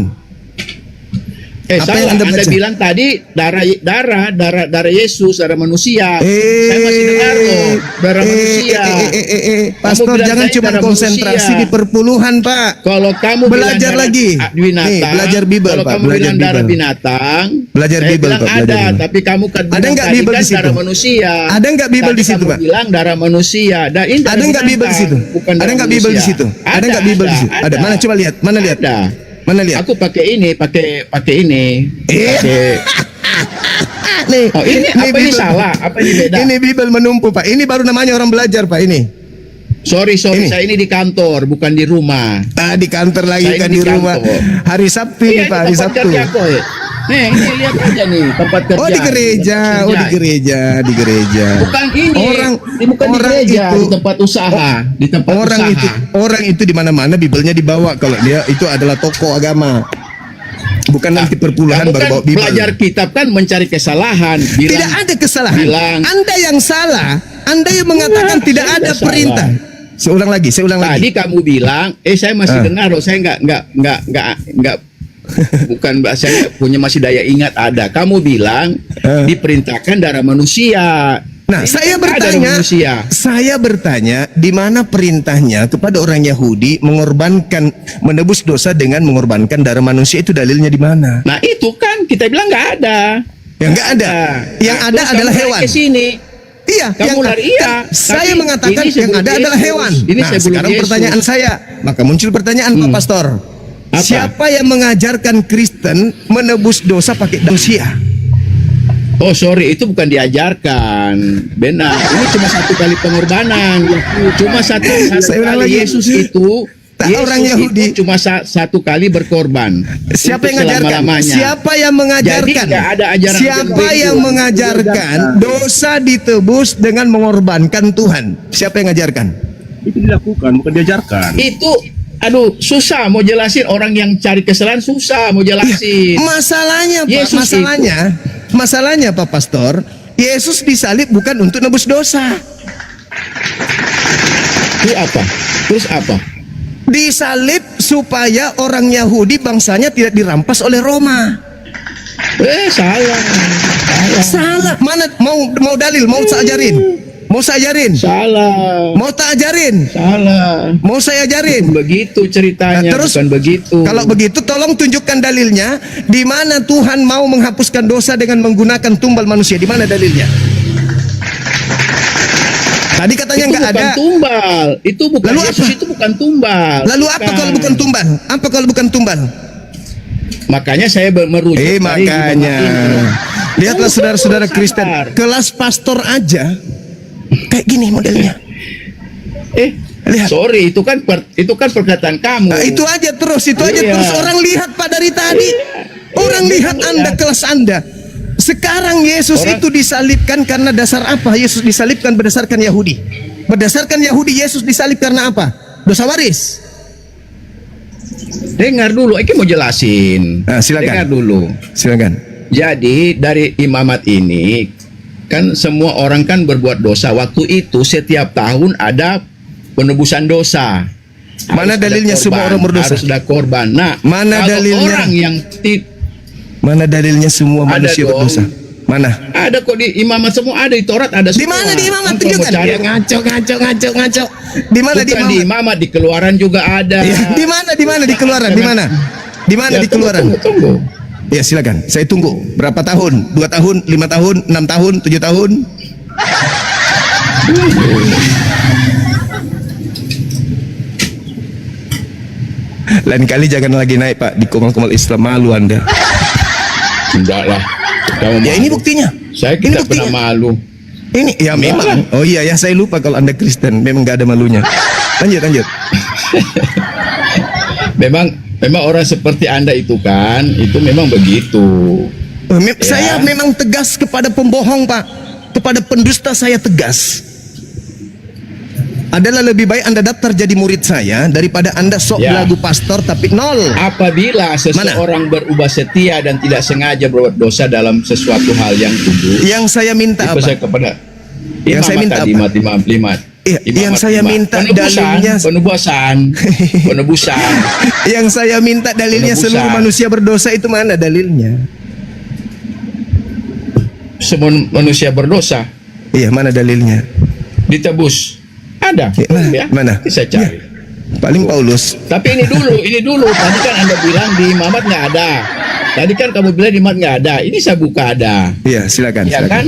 Apa yang Anda baca? bilang tadi darah Yesus, darah manusia. Saya masih dengar loh, darah manusia. Pastor, bilang jangan tadi cuma darah konsentrasi manusia. di perpuluhan, Pak. Kalau kamu Belajar bilang lagi. darah binatang, Nih, belajar Bible, kalau Pak. kamu Belajar bilang darah Bible. binatang, Belajar saya Bible, bilang Pak. Belajar ada, Bible. tapi kamu kan Ada bilang nggak tadi Bible kan di situ? darah manusia. Ada nggak Bible Tadi di situ, kamu Pak? bilang darah manusia. Ini darah Ada nggak Bible di binatang, situ? bukan Ada darah nggak Bible di manusia. situ? Ada nggak Bible di situ? Ada. Mana coba lihat? Mana lihat? Ada. Mana lihat? Aku pakai ini. Pakai ini. Nih, Oh, ini apa ini Bible. salah? Apa ini beda? Ini Bible menumpu, Pak. Ini baru namanya orang belajar, Pak. Ini. Sorry, Ini. saya ini di kantor, bukan di rumah. Di kantor lagi Saya kan ini di di rumah. kantor. Hari Sabtu ini, Iya, Pak. ini Hari tempat Sabtu. kerja kok, ya. Nih, ini lihat aja nih tempat kerja. Oh, di gereja. Tempat Oh, kerja. di gereja. Di gereja. Bukan ini. Ini bukan di orang gereja, itu, di tempat usaha, di tempat orang usaha. orang itu di mana-mana Biblenya dibawa kalau dia itu adalah tokoh agama. Bukan nanti perpuluhan Kamu baru kan bawa Bible. belajar kitab kan mencari kesalahan. Bilang, Tidak ada kesalahan. bilang. Anda yang salah. Anda yang mengatakan Enggak, tidak saya ada nggak salah. perintah. Saya ulang lagi. Tadi kamu bilang, saya masih dengar loh, saya nggak bukan saya punya masih daya ingat ada. Kamu bilang diperintahkan darah manusia. Nah, Ini saya kan ada bertanya, manusia. saya bertanya, di mana perintahnya kepada orang Yahudi menebus dosa dengan mengorbankan darah manusia, itu dalilnya di mana? Nah itu kan kita bilang nggak ada. Yang nggak ada. Yang ada terus adalah kamu hewan. naik ke sini. Iya, Kamu lari, iya. Saya Tapi mengatakan ini yang sebelum ada adalah Yesus. hewan. Ini Nah, sebelum sekarang Yesus. pertanyaan saya, maka muncul pertanyaan Pak Pastor. Apa? Siapa yang mengajarkan Kristen menebus dosa pakai manusia? Oh sorry, itu bukan diajarkan. Benar. Ini cuma satu kali pengorbanan. Cuma satu Saya ulang kali lagi. Yesus itu. Tak, Yesus orang Yahudi. itu cuma satu kali berkorban. Siapa Untuk yang mengajarkan? selama-lamanya. Siapa yang mengajarkan? Jadi nggak ada ajaran Siapa seperti yang itu. mengajarkan dosa ditebus dengan mengorbankan Tuhan? Siapa yang mengajarkan? Itu dilakukan, bukan diajarkan. Itu aduh susah mau jelasin, orang yang cari kesalahan susah mau jelasin. Masalahnya Pak, Yesus masalahnya Pak Pastor, Yesus disalib bukan untuk nebus dosa. Itu apa? Terus apa? Disalib supaya orang Yahudi bangsanya tidak dirampas oleh Roma. Salah. Salah. Mana mau dalil, mau saya ajarin. Mau saya ajarin. Salah. Mau tak ajarin. Salah. Mau saya ajarin. Begitu ceritanya, Nah, terus, bukan begitu. Kalau begitu tolong tunjukkan dalilnya di mana Tuhan mau menghapuskan dosa dengan menggunakan tumbal manusia. Di mana dalilnya? Tadi katanya itu nggak bukan ada. tumbal. Itu bukan Lalu Yesus, apa? itu bukan tumbal. Lalu apa kalau bukan tumbal? Apa kalau bukan tumbal? Makanya saya merujuk dari Makanya Imam lihatlah Atin. saudara-saudara Sadar. Kristen, kelas pastor aja kayak gini modelnya. Lihat. Sorry, itu kan perkataan kamu. Nah, itu aja terus, itu aja Iya. terus. Orang lihat Pak dari tadi. Orang lihat Anda, kelas Anda. Sekarang Yesus itu disalibkan karena dasar apa? Yesus disalibkan berdasarkan Yahudi. Berdasarkan Yahudi Yesus disalib karena apa? Dosa waris. Dengar dulu, Eki mau jelasin. Nah, silakan. Dengar dulu. Silakan. Jadi dari imamat ini kan semua orang kan berbuat dosa. Waktu itu setiap tahun ada penebusan dosa. Mana Harus ada dalilnya korban, semua orang berdosa? Harus ada korban. Nah, Mana kalau dalilnya? orang yang Mana dalilnya semua Ada manusia dong. berdosa? Mana? ada kok di imamat semua, ada di Taurat, ada Di semua. mana di imamat? Engkau mau Tunjukkan. cari- Ya, ngaco. Di mana di Bukan di imamat? imamat, di Keluaran juga ada. Ya, di mana di Keluaran? Di mana? Di mana Ya, di Keluaran? Tunggu. Ya silakan, saya tunggu. Berapa tahun? 2 tahun, 5 tahun, 6 tahun, 7 tahun? Lain kali jangan lagi naik Pak di komal-komal Islam, malu Anda. Enggak lah. Kamu Ya ini malu. buktinya. Saya Ini tidak pernah buktinya. malu. Ini ya memang. Oh iya ya, saya lupa kalau Anda Kristen, memang nggak ada malunya. Lanjut. Memang orang seperti Anda itu kan, itu memang begitu. Saya memang tegas kepada pembohong Pak, kepada pendusta saya tegas. Adalah lebih baik Anda daftar jadi murid saya daripada Anda sok Ya. belagu pastor tapi nol. Apabila seseorang berubah setia dan tidak sengaja berbuat dosa dalam sesuatu hal yang kudus, Yang saya minta apa? saya kepada Yang saya minta apa? imamat. Iya, yang saya minta dalilnya- penebusan. Yang saya minta dalilnya Penebusan. seluruh manusia berdosa itu mana dalilnya? Semua manusia berdosa Iya, mana dalilnya? ditebus. Ada. Ya, mana? Nanti saya cari. Paling Paulus. Tapi ini dulu. Tadi kan Anda bilang di imamat nggak ada. Tadi kan kamu bilang di imamat nggak ada. Ini saya buka ada. Iya, silakan. Ya silakan. kan?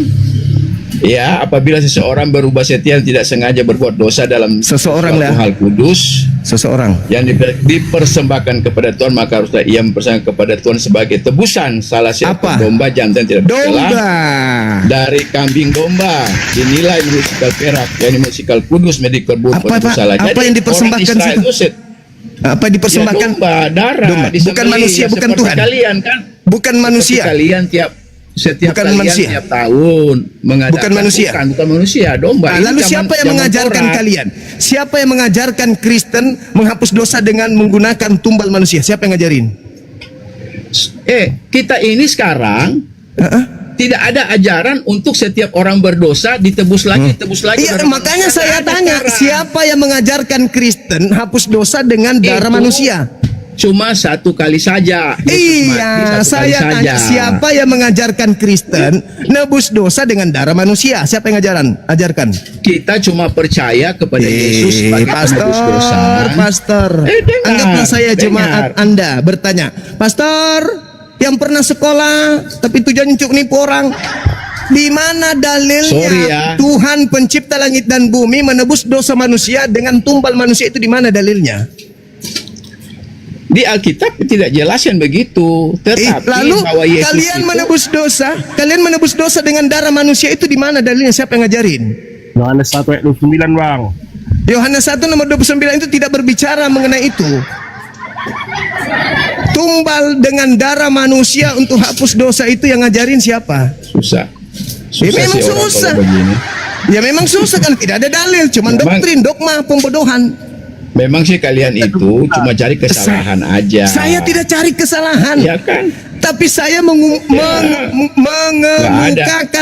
Ya, apabila seseorang berubah setia dan tidak sengaja berbuat dosa dalam Seseorang suatu lah. hal kudus Seseorang. yang Apa? dipersembahkan kepada Tuhan, maka haruslah ia mempersembahkan kepada Tuhan sebagai tebusan salah seekor domba jantan tidak bercela Domba. dari kambing domba dinilai menurut sikal perak, yang menurut sikal kudus menjadi kebun Apa, penuh Pak? salah. Apa Jadi yang dipersembahkan orang Israel situ? itu Apa dipersembahkan? ya, domba, darah, Domba. disembelih. Bukan manusia, Ya, bukan seperti Tuhan. Kalian kan? Bukan manusia. Seperti kalian setiap Bukan kalian manusia. tiap tahun mengadakan, Bukan manusia. bukan manusia, domba. Nah, Ini lalu zaman- siapa yang zaman mengajarkan Taurat. kalian? Siapa yang mengajarkan Kristen menghapus dosa dengan menggunakan tumbal manusia? Siapa yang ngajarin? Kita ini sekarang Heeh. tidak ada ajaran untuk setiap orang berdosa ditebus lagi, tebus lagi. Iya, Baru makanya manusia. saya Nggak ada tanya, sekarang. siapa yang mengajarkan Kristen hapus dosa dengan darah Itu manusia? Cuma satu kali saja. Yesus mati Iya, satu kali saya tanya saja. siapa yang mengajarkan Kristen nebus dosa dengan darah manusia? Siapa yang ajarkan? Kita cuma percaya kepada Yesus sebagai penebus dosa. Pastor. Dengar, Anggaplah saya jemaat dengar. Anda bertanya, Pastor, yang pernah sekolah tapi tujuannya untuk nipu orang, di mana dalilnya Sorry ya. Tuhan pencipta langit dan bumi menebus dosa manusia dengan tumbal manusia, itu di mana dalilnya? Di Alkitab tidak jelaskan begitu. Tetapi Lalu bahwa Yesus kalian itu menebus dosa dengan darah manusia, itu di mana dalilnya? Siapa yang ngajarin? Yohanes 1 ayat 29 bang. Yohanes 1 nomor 29 itu tidak berbicara mengenai itu. Tumbal dengan darah manusia untuk hapus dosa itu yang ngajarin siapa? susah. Ya, memang sih orang susah. kalau begini. Ya memang susah kan, tidak ada dalil, cuman Memang- doktrin, dogma, pembodohan. Memang sih kalian itu cuma cari kesalahan aja. Saya tidak cari kesalahan, Ya kan? tapi saya mengemukakan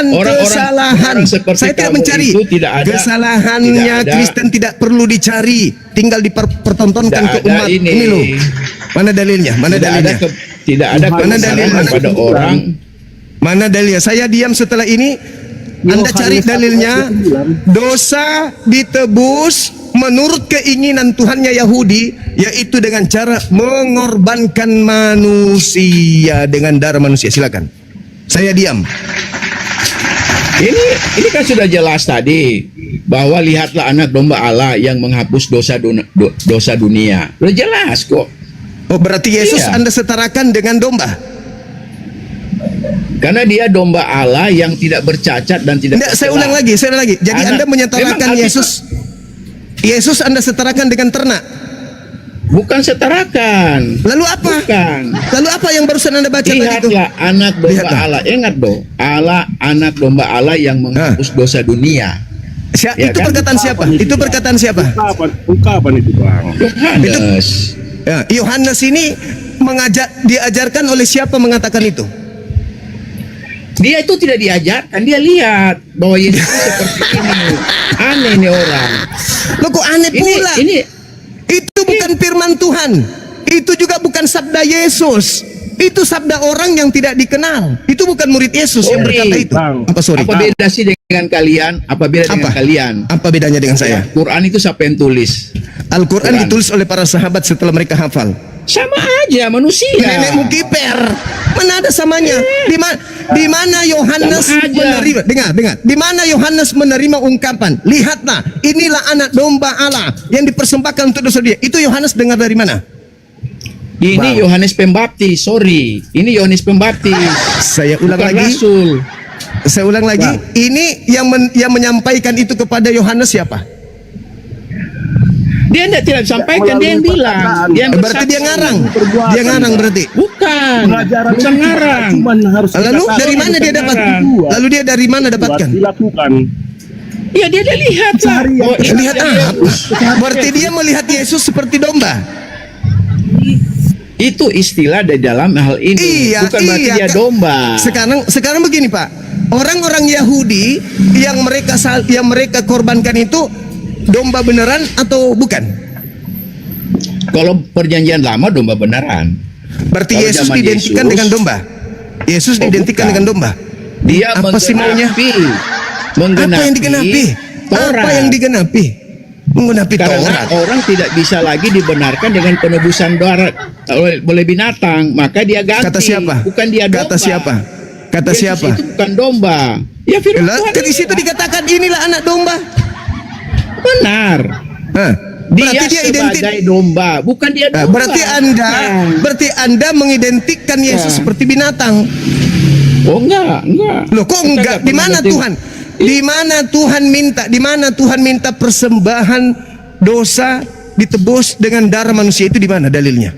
Orang-orang- kesalahan. orang seperti Saya tidak kamu mencari itu tidak ada- kesalahannya. tidak ada- Kristen tidak perlu dicari, tinggal dipertontonkan Tidak ke ada umat. ini. Ini loh, mana dalilnya? Mana Tidak ada dalilnya? tidak ada Mana kesalahan dalilnya? pada orang. Mana dalilnya? Saya diam setelah ini. Anda cari dalilnya. Dosa ditebus menurut keinginan Tuhannya Yahudi, yaitu dengan cara mengorbankan manusia dengan darah manusia. Silakan. Saya diam. Ini kan sudah jelas tadi bahwa lihatlah anak domba Allah yang menghapus dosa dunia. Sudah jelas kok. Oh, berarti Yesus Iya. Anda setarakan dengan domba? Karena dia domba Allah yang tidak bercacat dan tidak Tidak, saya tercela. ulang lagi. Jadi Anak- Anda menyetarakan memang Yesus Anda setarakan dengan ternak. Bukan setarakan. Lalu apa? Bukan. Lalu apa yang barusan Anda baca tadi itu? Lihatlah anak domba Lihatlah. Allah. Ingat dong, Allah anak domba Allah yang menghapus dosa dunia. Ya Itu kan? perkataan siapa? Itu perkataan siapa? Ungkapan itu bang. Yohanes. Ya, Yohanes ini diajarkan oleh siapa mengatakan itu? Dia itu tidak diajarkan, dia lihat bahwa Yesus itu seperti ini. Aneh nih orang. Loh, kok aneh pula? Itu bukan firman Tuhan. Itu juga bukan sabda Yesus. Itu sabda orang yang tidak dikenal. Itu bukan murid Yesus yang Sorry, berkata itu. Bang. Apa sorry? Apa beda sih dengan kalian? Apa beda dengan Apa? kalian? Apa bedanya dengan saya? Quran itu siapa yang tulis? Al-Quran Quran. ditulis oleh para sahabat setelah mereka hafal. Sama aja manusia. Nenekmu kiper. Mana ada samanya? Di mana Yohanes Sama aja. menerima? Dengar. Di mana Yohanes menerima ungkapan? Lihatlah, inilah anak domba Allah yang dipersembahkan untuk dosa dia. Itu Yohanes dengar dari mana? Ini Bang. Yohanes Pembaptis, sorry. Ini Yohanes Pembaptis. Saya ulang Bukan lagi. Rasul. Saya ulang lagi. Ini yang menyampaikan itu kepada Yohanes siapa? Dia tidak sampaikan, dia yang bilang. Dia yang Berarti dia bersaksi. ngarang. Perbuatan, Dia ngarang Bang. berarti. Bukan. Pengajaran Bukan itu ngarang. cuman harus Lalu dikatakan, dari mana dia dapat? ngarang. Lalu dia dari mana dapatkan? dilakukan. Ya dia lihat lah. Oh, ini Lihat dia apa? Berarti dia melihat Yesus seperti domba. Itu istilah di dalam hal ini. Iya, Bukan berarti iya. dia domba. Sekarang begini Pak, orang-orang Yahudi yang mereka korbankan itu domba beneran atau bukan? Kalau perjanjian lama domba beneran. Berarti Kalau Yesus zaman diidentikan Yesus- dengan domba. Yesus Oh, diidentikan bukan. dengan domba. Dia Apa sih maunya? menggenapi Apa yang digenapi? Taurat. Apa yang digenapi? Menggenapi Karena Taurat. orang tidak bisa lagi dibenarkan dengan penebusan darat oleh binatang, maka dia ganti. Kata siapa? Bukan dia domba. Kata siapa? Kata Yesus siapa? Itu bukan domba. Ya firman Lah, Tuhan di situ dikatakan inilah anak domba. benar. Hah. Dia, Berarti dia identik. sebagai domba, bukan dia Nah, domba. berarti Anda mengidentikan Yesus Nah. seperti binatang. Oh enggak. Loh kok Kita enggak? Di pernah mana ngerti. Tuhan? Di mana Tuhan minta? Di mana Tuhan minta persembahan dosa ditebus dengan darah manusia itu di mana dalilnya?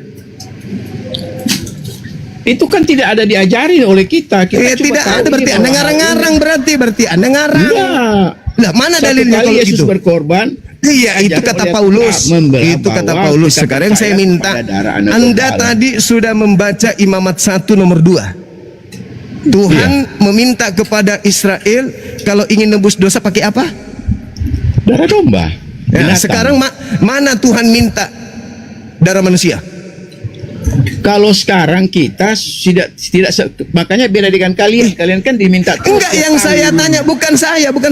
Itu kan tidak ada diajarin oleh kita. Kita cuma Tidak tahu ada, berarti ini Anda bahwa ngarang-ngarang berarti Anda ngarang. Enggak. Lah mana Satu dalilnya kali kalau Yesus gitu? berkorban. Iya, itu diajarkan kata oleh Paulus. kita Itu kata bahwa Paulus. kita Sekarang saya percaya minta kepada darah anak Anda domba Allah. tadi sudah membaca Imamat 1 nomor 2. Tuhan meminta kepada Israel kalau ingin nebus dosa pakai apa? Darah domba. Ya, Binatang. sekarang mana Tuhan minta darah manusia? Kalau sekarang kita tidak makanya beda dengan kalian. Kalian kan diminta terus Enggak, tiap yang hari. saya tanya bukan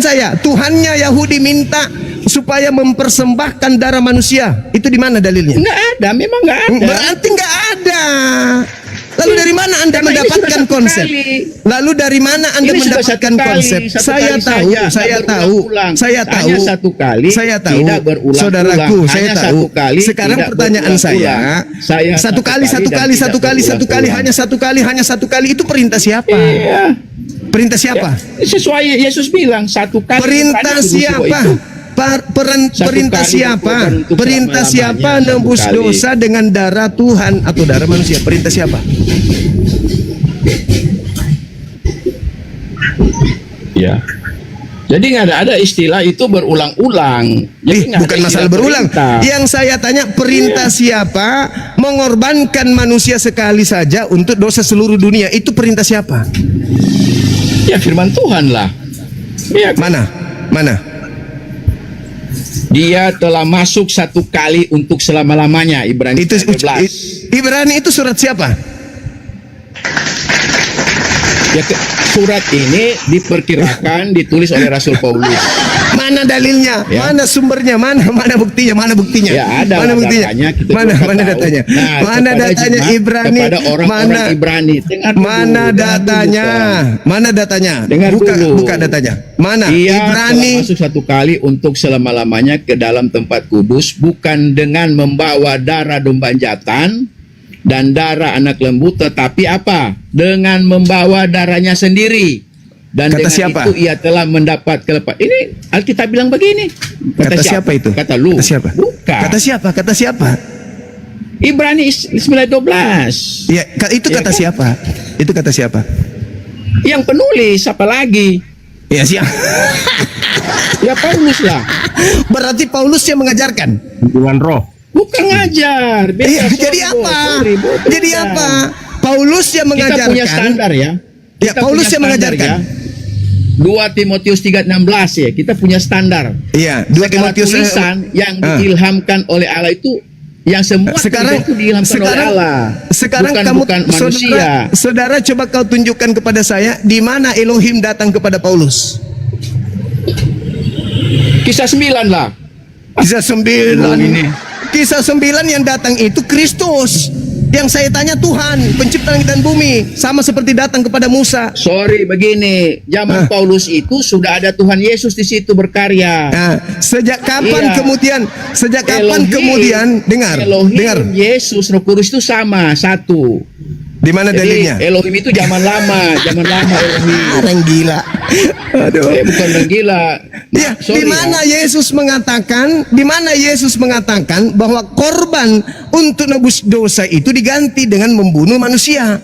saya. Tuhannya Yahudi minta supaya mempersembahkan darah manusia. Itu di mana dalilnya? Enggak ada, memang enggak ada. Berarti enggak ada. Lalu dari mana Anda Karena ini sudah mendapatkan satu konsep? kali. Lalu dari mana Anda Ini sudah mendapatkan satu kali, konsep? satu Saya kali tahu, saja, saya tidak tahu, berulang-ulang. saya Hanya tahu, satu kali, saya tahu, tidak berulang-ulang. saudaraku, Hanya saya tahu. satu kali, Sekarang tidak pertanyaan berulang-ulang. saya, satu kali, dan tidak satu kali, hanya satu kali, itu perintah siapa? Iya. Perintah siapa? Sesuai Yesus bilang satu kali. Perintah bukan itu siapa? itu. Perintah kali siapa? bukan untuk Perintah siapa selama-lamanya, nebus satu kali. dosa dengan darah Tuhan atau darah manusia? Perintah siapa? Ya. Jadi nggak ada istilah itu berulang-ulang. Jadi nggak ada Bukan istilah masalah berulang. perintah. Yang saya tanya perintah siapa mengorbankan manusia sekali saja untuk dosa seluruh dunia? Itu perintah siapa? Ya firman Tuhan lah. Ya, Mana? Mana? dia telah masuk satu kali untuk selama-lamanya. Ibrani Itu 12. Ibrani itu surat siapa? Ya, surat ini diperkirakan ditulis oleh Rasul Paulus. Mana dalilnya? Ya. Mana sumbernya? Mana buktinya? Mana buktinya? Ya ada Mana lah buktinya? datanya, kita Mana juga tahu. datanya? Nah, Mana kepada datanya jemaat, Ibrani? kepada orang-orang Mana Ibrani. Dengar dulu, Mana dengar datanya? dulu, Pak. Mana datanya? Dengar buka dulu. buka datanya. Mana? Dia Ibrani. telah masuk satu kali untuk selama-lamanya ke dalam tempat kudus, bukan dengan membawa darah domba jantan dan darah anak lembu, tetapi apa? Dengan membawa darahnya sendiri. Dan Kata dengan siapa? itu ia telah mendapat kelepasan. Ini Alkitab bilang begini. Kata siapa itu? Kata lu. Kata siapa? Bukan. Kata siapa? Kata siapa? Ibrani 9:12. Ya, itu Ya kata kan? siapa? Itu kata siapa? Yang penulis apa lagi? Ya, siapa? Ya Paulus lah. Berarti Paulus yang mengajarkan. Hubungan roh. Bukan ngajar. Beda, Iya, sorry, jadi Bro. apa? Sorry, Bro. Jadi Beda. apa? Paulus yang Kita mengajarkan. punya standar ya. Ya, Kita Paulus punya yang standar, mengajarkan. ya. 2 Timotius 3:16 ya. Kita punya standar. Iya, 2 Segala Timotius tulisan yang Ah. diilhamkan oleh Allah itu, yang semua Sekarang- tulisan itu diilhamkan oleh Allah. Sekarang bukan manusia. saudara coba kau tunjukkan kepada saya di mana Elohim datang kepada Paulus. Kisah 9 lah. Kisah 9. Ini. Kisah 9 yang datang itu Kristus. Yang saya tanya Tuhan, pencipta langit dan bumi, sama seperti datang kepada Musa. Sorry begini, zaman Paulus itu sudah ada Tuhan Yesus di situ berkarya. Nah, sejak kapan Iya. kemudian? Sejak kapan Elohim, kemudian? Dengar, Elohim, dengar. Yesus, Roh Kudus itu sama, satu. Di mana Jadi dalilnya? Elohim itu zaman lama Elohim. Orang gila. Aduh. Bukan orang gila. Ya, Sorry di mana Yesus mengatakan bahwa korban untuk nebus dosa itu diganti dengan membunuh manusia?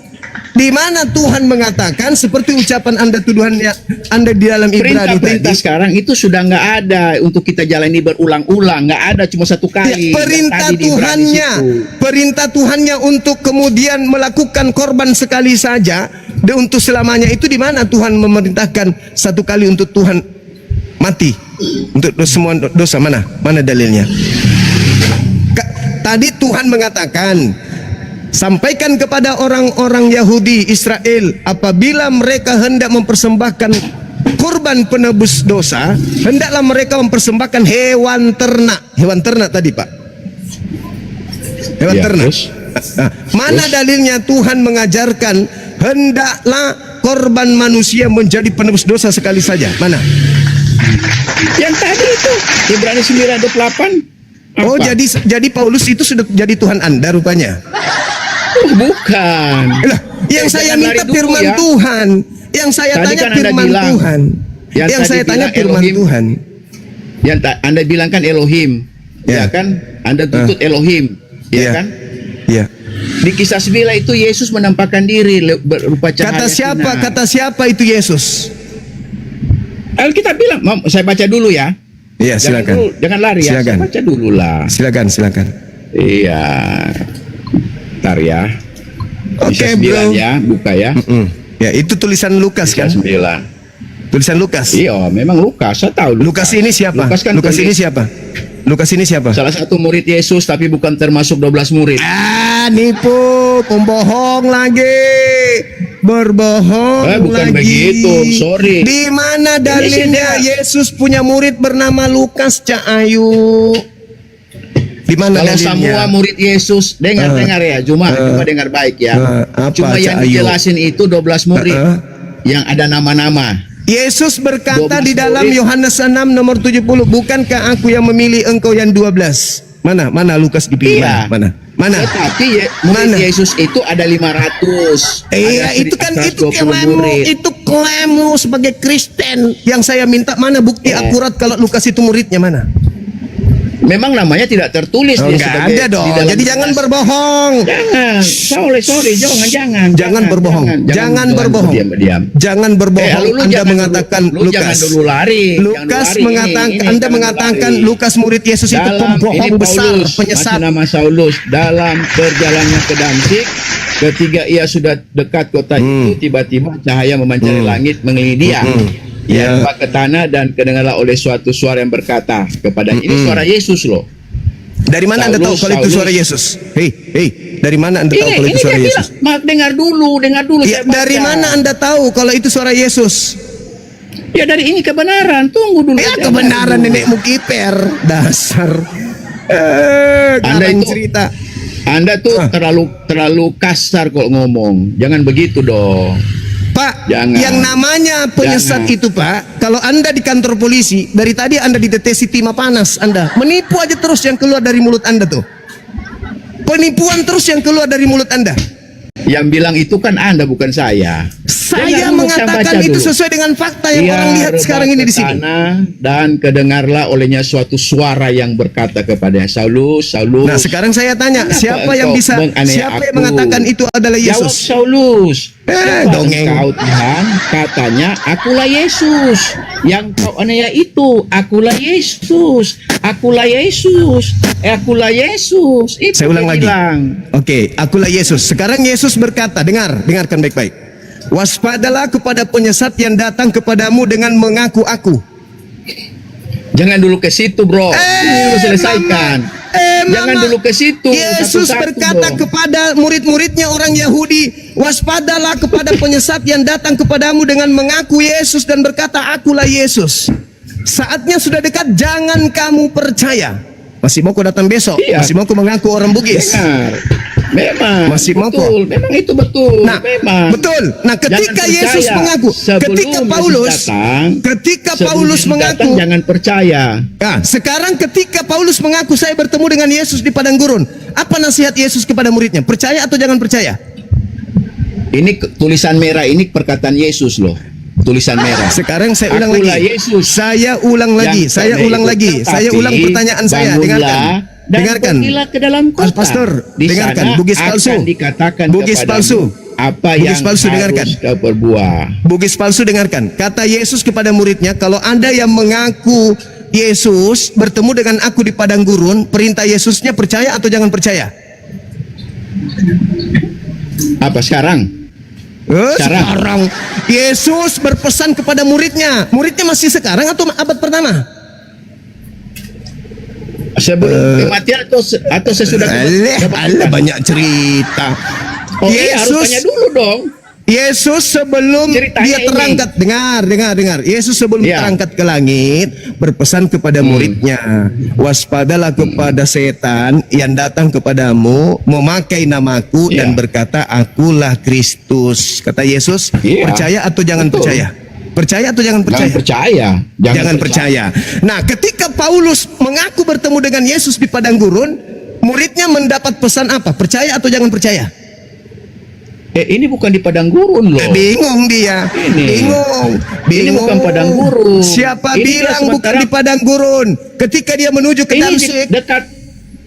Di mana Tuhan mengatakan seperti ucapan Anda tuduhannya Anda di dalam Ibrani Perintah-perintah tadi? sekarang itu sudah nggak ada untuk kita jalani berulang-ulang, nggak ada cuma satu Ya, kali. perintah Yang tadi di Ibrani Tuhannya, situ. perintah Tuhannya untuk kemudian melakukan korban sekali saja dan untuk selamanya itu di mana Tuhan memerintahkan satu kali untuk Tuhan mati untuk semua dosa? Mana dalilnya? Tadi Tuhan mengatakan, sampaikan kepada orang-orang Yahudi Israel, apabila mereka hendak mempersembahkan korban penebus dosa, hendaklah mereka mempersembahkan hewan ternak tadi Pak, hewan Ya, ternak. terus? Mana dalilnya Tuhan mengajarkan hendaklah korban manusia menjadi penebus dosa sekali saja? Mana? Yang tadi itu Ibrani 9:28. Oh, Apa? jadi Paulus itu sudah jadi Tuhan Anda rupanya. Bukan. Lah, yang saya Jangan minta lari dulu firman ya. Tuhan. Yang saya Tadi tanya kan Anda firman bilang. Tuhan. Yang Yang tadi saya tanya bilang firman Elohim. Tuhan. Yang Anda bilang kan Elohim, Ya. ya kan? Anda tuntut Elohim, ya Ya. kan? Iya. Di kisah 9 itu Yesus menampakkan diri berupa cahaya. Kata siapa? sinar. Kata siapa itu Yesus? Alkitab bilang, saya baca dulu ya. Iya, silakan. Jangan lari ya. Silakan. Saya baca dulu lah. Silakan. Iya. Ntar ya. Oke, Kisah 9 bro. ya, buka ya. Ya, itu tulisan Lukas Kisah kan? 9. Tulisan Lukas. Iya, memang Lukas. Saya tahu Lukas ini siapa? Lukas kan Lukas ini penulis. siapa? Lukas ini siapa? Salah satu murid Yesus tapi bukan termasuk 12 murid. Nipu, pembohong lagi. Berbohong Bukan lagi. begitu, sorry. Di mana dalilnya Ini Yesus punya murid bernama Lukas, Cak Ayu? Di mana Kalau dalilnya? semua murid Yesus dengar ya, cuma dengar baik ya. apa, Cuma Cak yang Ayu? dijelasin itu 12 murid yang ada nama-nama. Yesus berkata 12 di dalam murid. Yohanes 6 nomor 70, bukankah aku yang memilih engkau yang 12? Mana Lukas dipilih? Iya. Mana? Tetapi murid Mana? Yesus itu ada 500. Iya, Ada itu kan 120 itu klaimmu, murid. itu klaimmu sebagai Kristen. Yang saya minta mana bukti akurat kalau Lukas itu muridnya mana? Memang namanya tidak tertulis Oh, dia enggak sebagai ada dong. di dalam Jadi jangan kelas. berbohong. Jangan. Sorry, jangan Berbohong. Jangan berbohong. Diam. Jangan berbohong. Lu Anda jangan mengatakan dulu, lu jangan Lukas. dulu lari. Lukas Jangan dulu lari. mengatakan, Ini, Anda jangan mengatakan lari. Lukas murid Yesus itu Dalam pembohong ini besar, Paulus, penyesat. masih nama Saulus, dalam perjalanannya ke Damsyik, ketika ia sudah dekat kota itu, tiba-tiba cahaya memanjari langit mengelilingi dia. Ia nampak ke tanah dan kedengarlah oleh suatu suara yang berkata kepada ini suara Yesus loh. Dari mana Anda tahu kalau itu Saulus. suara Yesus? Hei, dari mana Anda tahu kalau itu suara dia Yesus? bilang, "Mak, dengar dulu. Ya, saya baca." dari mana Anda tahu kalau itu suara Yesus? Ya dari ini kebenaran. Tunggu dulu. Ya Jangan kebenaran dulu. nenekmu kiper. Dasar. Anda Garang itu- cerita. Anda tuh terlalu kasar kok ngomong. Jangan begitu dong. Pak, Jangan. yang namanya penyesat Jangan. itu Pak, kalau Anda di kantor polisi, dari tadi Anda ditetesi timah panas Anda. Menipu aja terus yang keluar dari mulut Anda tuh. Penipuan terus yang keluar dari mulut Anda. Yang bilang itu kan Anda, bukan saya. Saya Dengar dulu, mengatakan baca itu dulu. sesuai dengan fakta yang Ia orang lihat rebah sekarang ini ke di sini. tanah, dan kedengarlah olehnya suatu suara yang berkata kepadanya, Saulus, Saulus. Nah, sekarang saya tanya, Kenapa siapa yang engkau bisa, menganiaya siapa yang aku? mengatakan itu adalah Jawab Yesus? Saulus. Siapa dongeng. engkau Tuhan? Katanya, akulah Yesus. Yang kau aniaya itu, akulah Yesus. Akulah Yesus. Akulah Yesus. Itu Saya ulang dia lagi. bilang. Oke, akulah Yesus. Sekarang Yesus berkata, dengarkan baik-baik. Waspadalah kepada penyesat yang datang kepadamu dengan mengaku aku. Jangan dulu ke situ, bro. Ini dulu selesaikan. Jangan Mama. dulu ke situ. Yesus Satu-satu, berkata bro. kepada murid-muridnya orang Yahudi, waspadalah kepada penyesat yang datang kepadamu dengan mengaku Yesus dan berkata, akulah Yesus. Saatnya sudah dekat, jangan kamu percaya. Masih mau kau datang besok? Iya. Masih mau kau mengaku orang Bugis? Dengar. Memang. Masih mau betul. Memang itu betul. Nah, memang. betul. Nah, ketika Jangan Yesus percaya. mengaku, Sebelum ketika Yesus Paulus, datang, ketika sebelum Paulus Yesus mengaku, datang, jangan percaya. nah, sekarang ketika Paulus mengaku saya bertemu dengan Yesus di padang gurun, apa nasihat Yesus kepada muridnya? Percaya atau jangan percaya? Ini tulisan merah ini perkataan Yesus loh. Tulisan merah. Sekarang saya ulang Akulah lagi. Yesus. Saya ulang lagi. Yang Saya kami ulang ikut. lagi. Saya Tetapi ulang pertanyaan saya. bangunlah Dengarkan. dan Dengarkan. pergilah ke dalam kota. Pastor, Di dengarkan. sana Bugis palsu. akan dikatakan Bugis kepadamu palsu. apa Bugis yang palsu, harus dengarkan. kau perbuat. Bugis palsu, dengarkan. Kata Yesus kepada muridnya, kalau Anda yang mengaku Yesus bertemu dengan aku di padang gurun, perintah Yesusnya percaya atau jangan percaya? Apa sekarang? Sekarang Yesus berpesan kepada muridnya. Muridnya masih sekarang atau abad pertama? Sebelum kematian atau sesudah kematian? Alah, banyak cerita. Oh iya, harus tanya dulu dong. Yesus sebelum Ceritanya dia ini. terangkat, dengar. Yesus sebelum Ya. terangkat ke langit berpesan kepada muridnya, waspadalah kepada setan yang datang kepadamu memakai namaku Ya. dan berkata, akulah Kristus. Kata Yesus, Iya. percaya atau jangan Betul. percaya? Percaya atau jangan percaya? Jangan percaya. Jangan percaya. Nah, ketika Paulus mengaku bertemu dengan Yesus di padang gurun, muridnya mendapat pesan apa? Percaya atau jangan percaya? Ini bukan di padang gurun loh. Bingung dia. Ini. Bingung. Ini bukan padang gurun. Siapa Ini bilang dia bukan sementara- di padang gurun? Ketika dia menuju ke Ini Damsyik. dekat.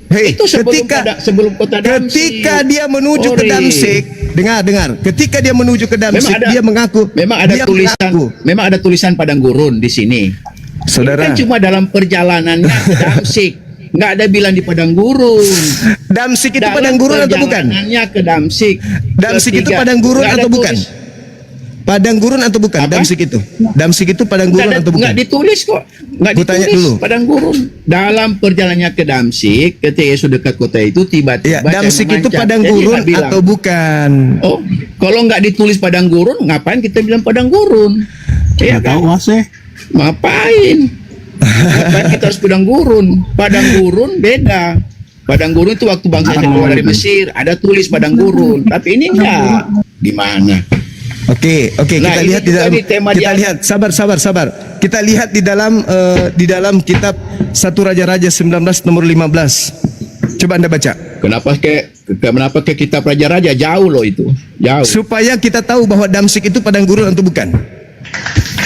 Hei, Itu sebelum kota Damsyik. ketika dia menuju ke Ori. Damsyik, dengar. Ketika dia menuju ke Damsyik, dia mengaku. Memang ada dia tulisan. mengaku. Memang ada tulisan padang gurun di sini. Saudara, Ini kan cuma dalam perjalanannya ke Damsyik. Nggak ada bilang di padang gurun. Damsyik itu Dalam padang gurun atau bukan? perjalanannya ke Damsyik. Damsyik itu Ketiga, padang gurun nggak ada atau bukan? tulis. Padang gurun atau bukan? Apa? Damsyik itu. Damsyik itu padang Nggak gurun ada- atau bukan? nggak ditulis kok. Nggak Gua tanya ditulis dulu. padang gurun. Dalam perjalanannya ke Damsyik, ketika Yesus dekat kota itu Ya, tiba-tiba Damsyik cahaya itu memancar. padang Jadi gurun nggak bilang, atau bukan? oh, kalau nggak ditulis padang gurun, ngapain kita bilang padang gurun? Iya kan? Ngapain? Ngapain kita harus padang gurun? Padang gurun beda. Padang gurun itu waktu bangsa Israel keluar dari Mesir, ada tulis padang gurun. Tapi ini enggak. Gimana? Oke, Nah, kita ini lihat di juga dalam di tema kita di- lihat sabar. Kita lihat di dalam kitab 1 Raja-Raja 19 nomor 15. Coba Anda baca. Kenapa ke kitab Raja-Raja jauh loh itu. Jauh. Supaya kita tahu bahwa Damsyik itu padang gurun atau bukan.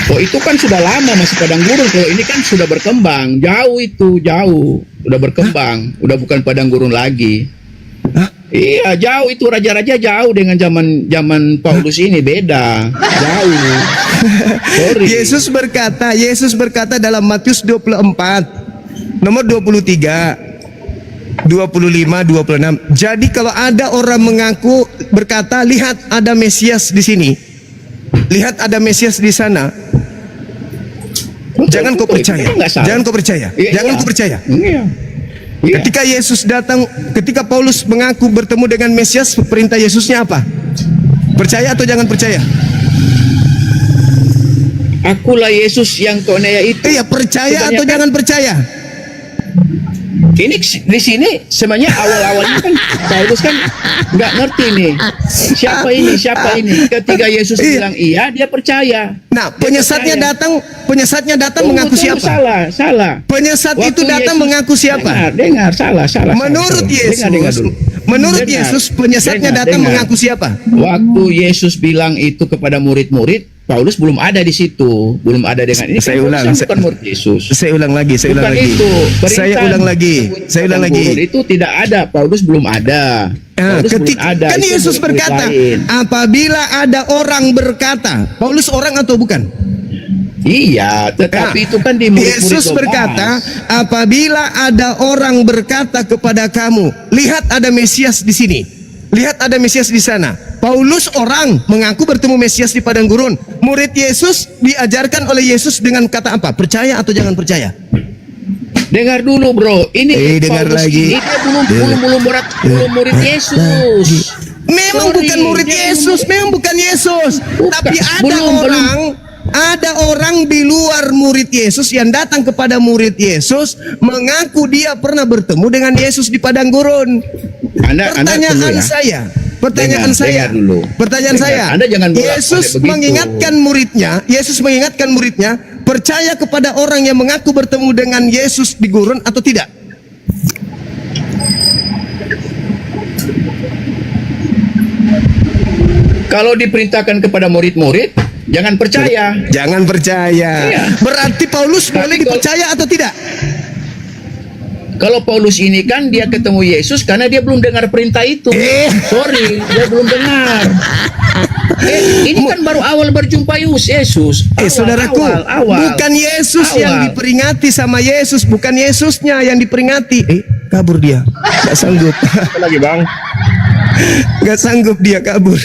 Oh itu kan sudah lama masih padang gurun. Kalau ini kan sudah berkembang, jauh itu jauh, udah berkembang, udah bukan padang gurun lagi. Hah? Iya jauh itu raja-raja jauh dengan zaman Paulus ini beda, jauh. Sorry. Yesus berkata dalam Matius 24 nomor 23, 25, 26. Jadi kalau ada orang mengaku berkata, lihat ada Mesias di sini, lihat ada Mesias di sana, jangan kau percaya. Jangan kau percaya. Jangan kau percaya. Iya. Iya. Ketika Yesus datang, ketika Paulus mengaku bertemu dengan Mesias, perintah Yesusnya apa? Percaya atau jangan percaya? Akulah Yesus yang kau aniaya itu. Iya, percaya atau Kebanyakan- jangan percaya? Ini di sini sebenarnya awal-awalnya kan Paulus kan nggak ngerti nih siapa ini. Ketika Yesus Iya. bilang iya, dia percaya. Nah, penyesatnya datang Tunggu, mengaku tunggu, siapa? Salah. Penyesat Waktu itu datang Yesus- mengaku siapa? Dengar, salah. Menurut Dengar Yesus, dulu. menurut Dengar. Yesus penyesatnya Dengar, datang dengar. mengaku siapa? Waktu Yesus bilang itu kepada murid-murid, Paulus belum ada di situ, belum ada dengan ini. Saya kan ulang, Paulus saya- bukan murid Yesus. Saya ulang lagi. Bukan itu. Saya ulang lagi. Padang gurun itu tidak ada. Paulus belum ada. Paulus belum ada. Kan Itu Yesus murid-murid berkata, lain. apabila ada orang berkata, Paulus orang atau bukan? Iya, tetapi Nah, itu kan di murid-murid Yesus 12. berkata, apabila ada orang berkata kepada kamu, lihat ada Mesias di sini, lihat ada Mesias di sana. Paulus orang mengaku bertemu Mesias di padang gurun. Murid Yesus diajarkan oleh Yesus dengan kata apa? Percaya atau jangan percaya? Dengar dulu, bro. Ini dengar Paulus lagi. ini dia belum murid Yesus. Memang Sorry, bukan murid dia Yesus, memang bukan Yesus. Bukan. Tapi Belum. ada orang di luar murid Yesus yang datang kepada murid Yesus mengaku dia pernah bertemu dengan Yesus di padang gurun. Pertanyaan saya, Dengar dulu. pertanyaan Dengar. saya. Anda jangan bolak-balik Yesus begitu. mengingatkan muridnya, percaya kepada orang yang mengaku bertemu dengan Yesus di gurun atau tidak? Kalau diperintahkan kepada murid-murid, jangan percaya. Jangan percaya. Iya. Berarti Paulus Tapi boleh kalau- dipercaya atau tidak? Kalau Paulus ini kan dia ketemu Yesus karena dia belum dengar perintah itu. Sorry, dia belum dengar. Ini kan baru awal berjumpa Yesus. Saudaraku, awal. bukan Yesus yang Awal. diperingati sama Yesus, bukan Yesusnya yang diperingati. Kabur dia, nggak sanggup, Apa lagi bang? nggak sanggup dia kabur.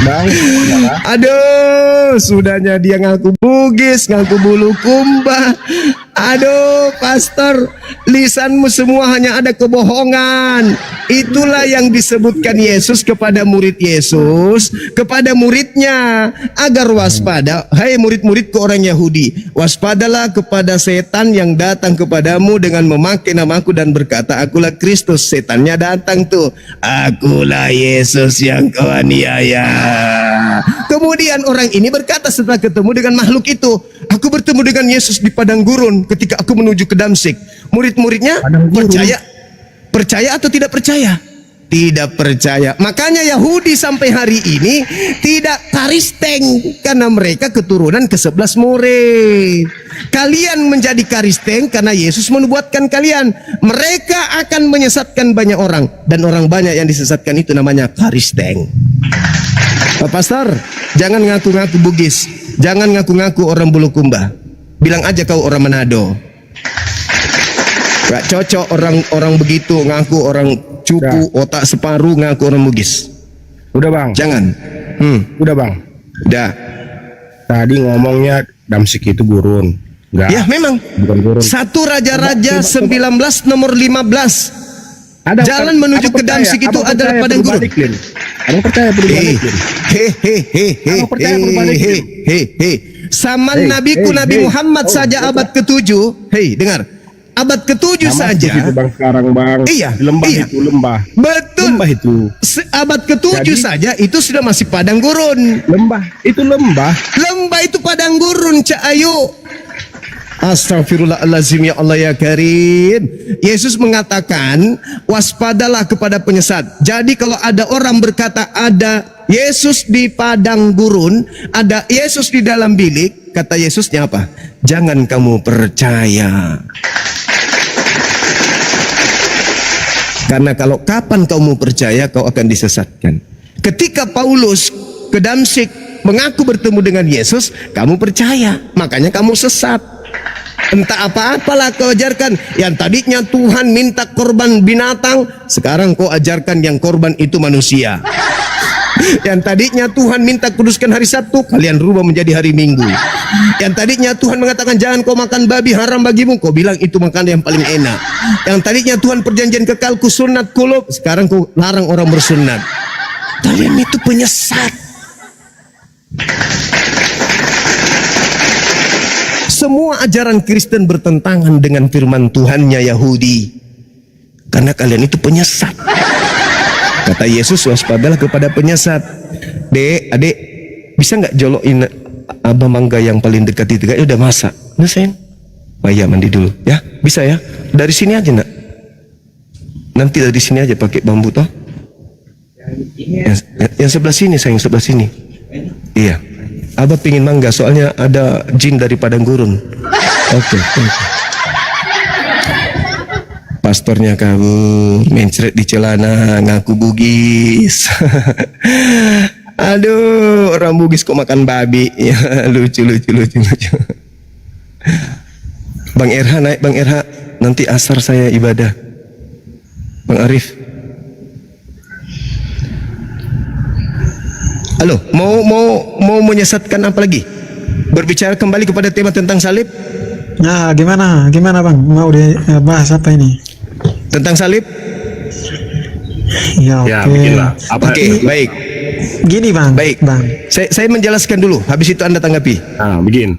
Bang, kenapa? Aduh, sudahnya dia ngaku Bugis, ngaku Bulukumba. Aduh, pastor, lisanmu semua hanya ada kebohongan. Itulah yang disebutkan Yesus kepada murid Yesus, kepada muridnya, agar waspada. Hai murid-muridku orang Yahudi, waspadalah kepada setan yang datang kepadamu dengan memakai namaku dan berkata, akulah Kristus. Setannya datang tuh, akulah Yesus yang kau aniaya. Kemudian orang ini berkata setelah ketemu dengan makhluk itu, aku bertemu dengan Yesus di padang gurun ketika aku menuju ke Damsyik. Murid-muridnya percaya atau tidak percaya? Tidak percaya. Makanya Yahudi sampai hari ini tidak karisteng karena mereka keturunan ke-11 murid. Kalian menjadi karisteng karena Yesus menubuatkan kalian. Mereka akan menyesatkan banyak orang, dan orang banyak yang disesatkan itu namanya karisteng. Pak Pastor, jangan ngaku-ngaku Bugis, jangan ngaku-ngaku orang Bulukumba. Bilang aja kau orang Manado. Gak cocok orang begitu ngaku orang cupu, otak separuh ngaku orang Bugis. Udah bang, Jangan. udah bang. Udah. Tadi ngomongnya Damsyik itu gurun. Enggak. Ya memang. Bukan gurun. 1 Raja-Raja 19 nomor 15. Jalan menuju ke Damsyik itu adalah padang gurun. Abang percaya perlu balikin. Kamu percaya perlu balikin. Zaman nabiku Nabi Muhammad saja abad ke-7. Hei, dengar. Abad ke-7 saja. Itu bang sekarang bang. Iya, Di lembah iya. itu lembah. Betul. Lembah itu. Abad ke-7 Jadi- saja itu sudah masih padang gurun. Lembah itu lembah. Lembah itu padang gurun, Cak Ayu. Astagfirullahaladzim, ya Allah ya Karim. Yesus mengatakan, waspadalah kepada penyesat. Jadi kalau ada orang berkata ada Yesus di padang gurun, ada Yesus di dalam bilik. Kata Yesusnya apa? Jangan kamu percaya. Karena kalau kapan kamu percaya, kau akan disesatkan. Ketika Paulus ke Damsyik mengaku bertemu dengan Yesus, kamu percaya, makanya kamu sesat. Entah apa-apalah kau ajarkan. Yang tadinya Tuhan minta korban binatang, sekarang kau ajarkan yang korban itu manusia. Yang tadinya Tuhan minta kuduskan hari Sabtu, kalian rubah menjadi hari Minggu. Yang tadinya Tuhan mengatakan jangan kau makan babi, haram bagimu, kau bilang itu makanan yang paling enak. Yang tadinya Tuhan perjanjian kekal ku sunat kulub, sekarang kau larang orang bersunat. Kalian itu penyesat. Semua ajaran Kristen bertentangan dengan firman Tuhannya Yahudi. Karena kalian itu penyesat. Kata Yesus, waspadalah kepada penyesat. Dek, adik, bisa nggak jolokin abah mangga yang paling dekat itu? Ya udah masak. Nah sayang, oh iya mandi dulu ya. Bisa ya? Dari sini aja nak. Nanti dari sini aja pakai bambu toh. Yang sebelah sini sayang, sebelah sini. Iya. Abah pingin mangga soalnya ada jin dari padang gurun. Oke. Pastornya kabur, mencret di celana, ngaku Bugis. Aduh, orang Bugis kok makan babi. Ya, lucu. Bang RH naik, Bang RH. Nanti asar saya ibadah. Bang Arif. Halo, mau menyesatkan apa lagi? Berbicara kembali kepada tema tentang salib. Nah, gimana Bang? Mau dibahas apa ini? Tentang salib? Ya, oke. bikinlah. Oke, baik. Gini Bang. Baik. Bang. Saya menjelaskan dulu, habis itu Anda tanggapi. Begin.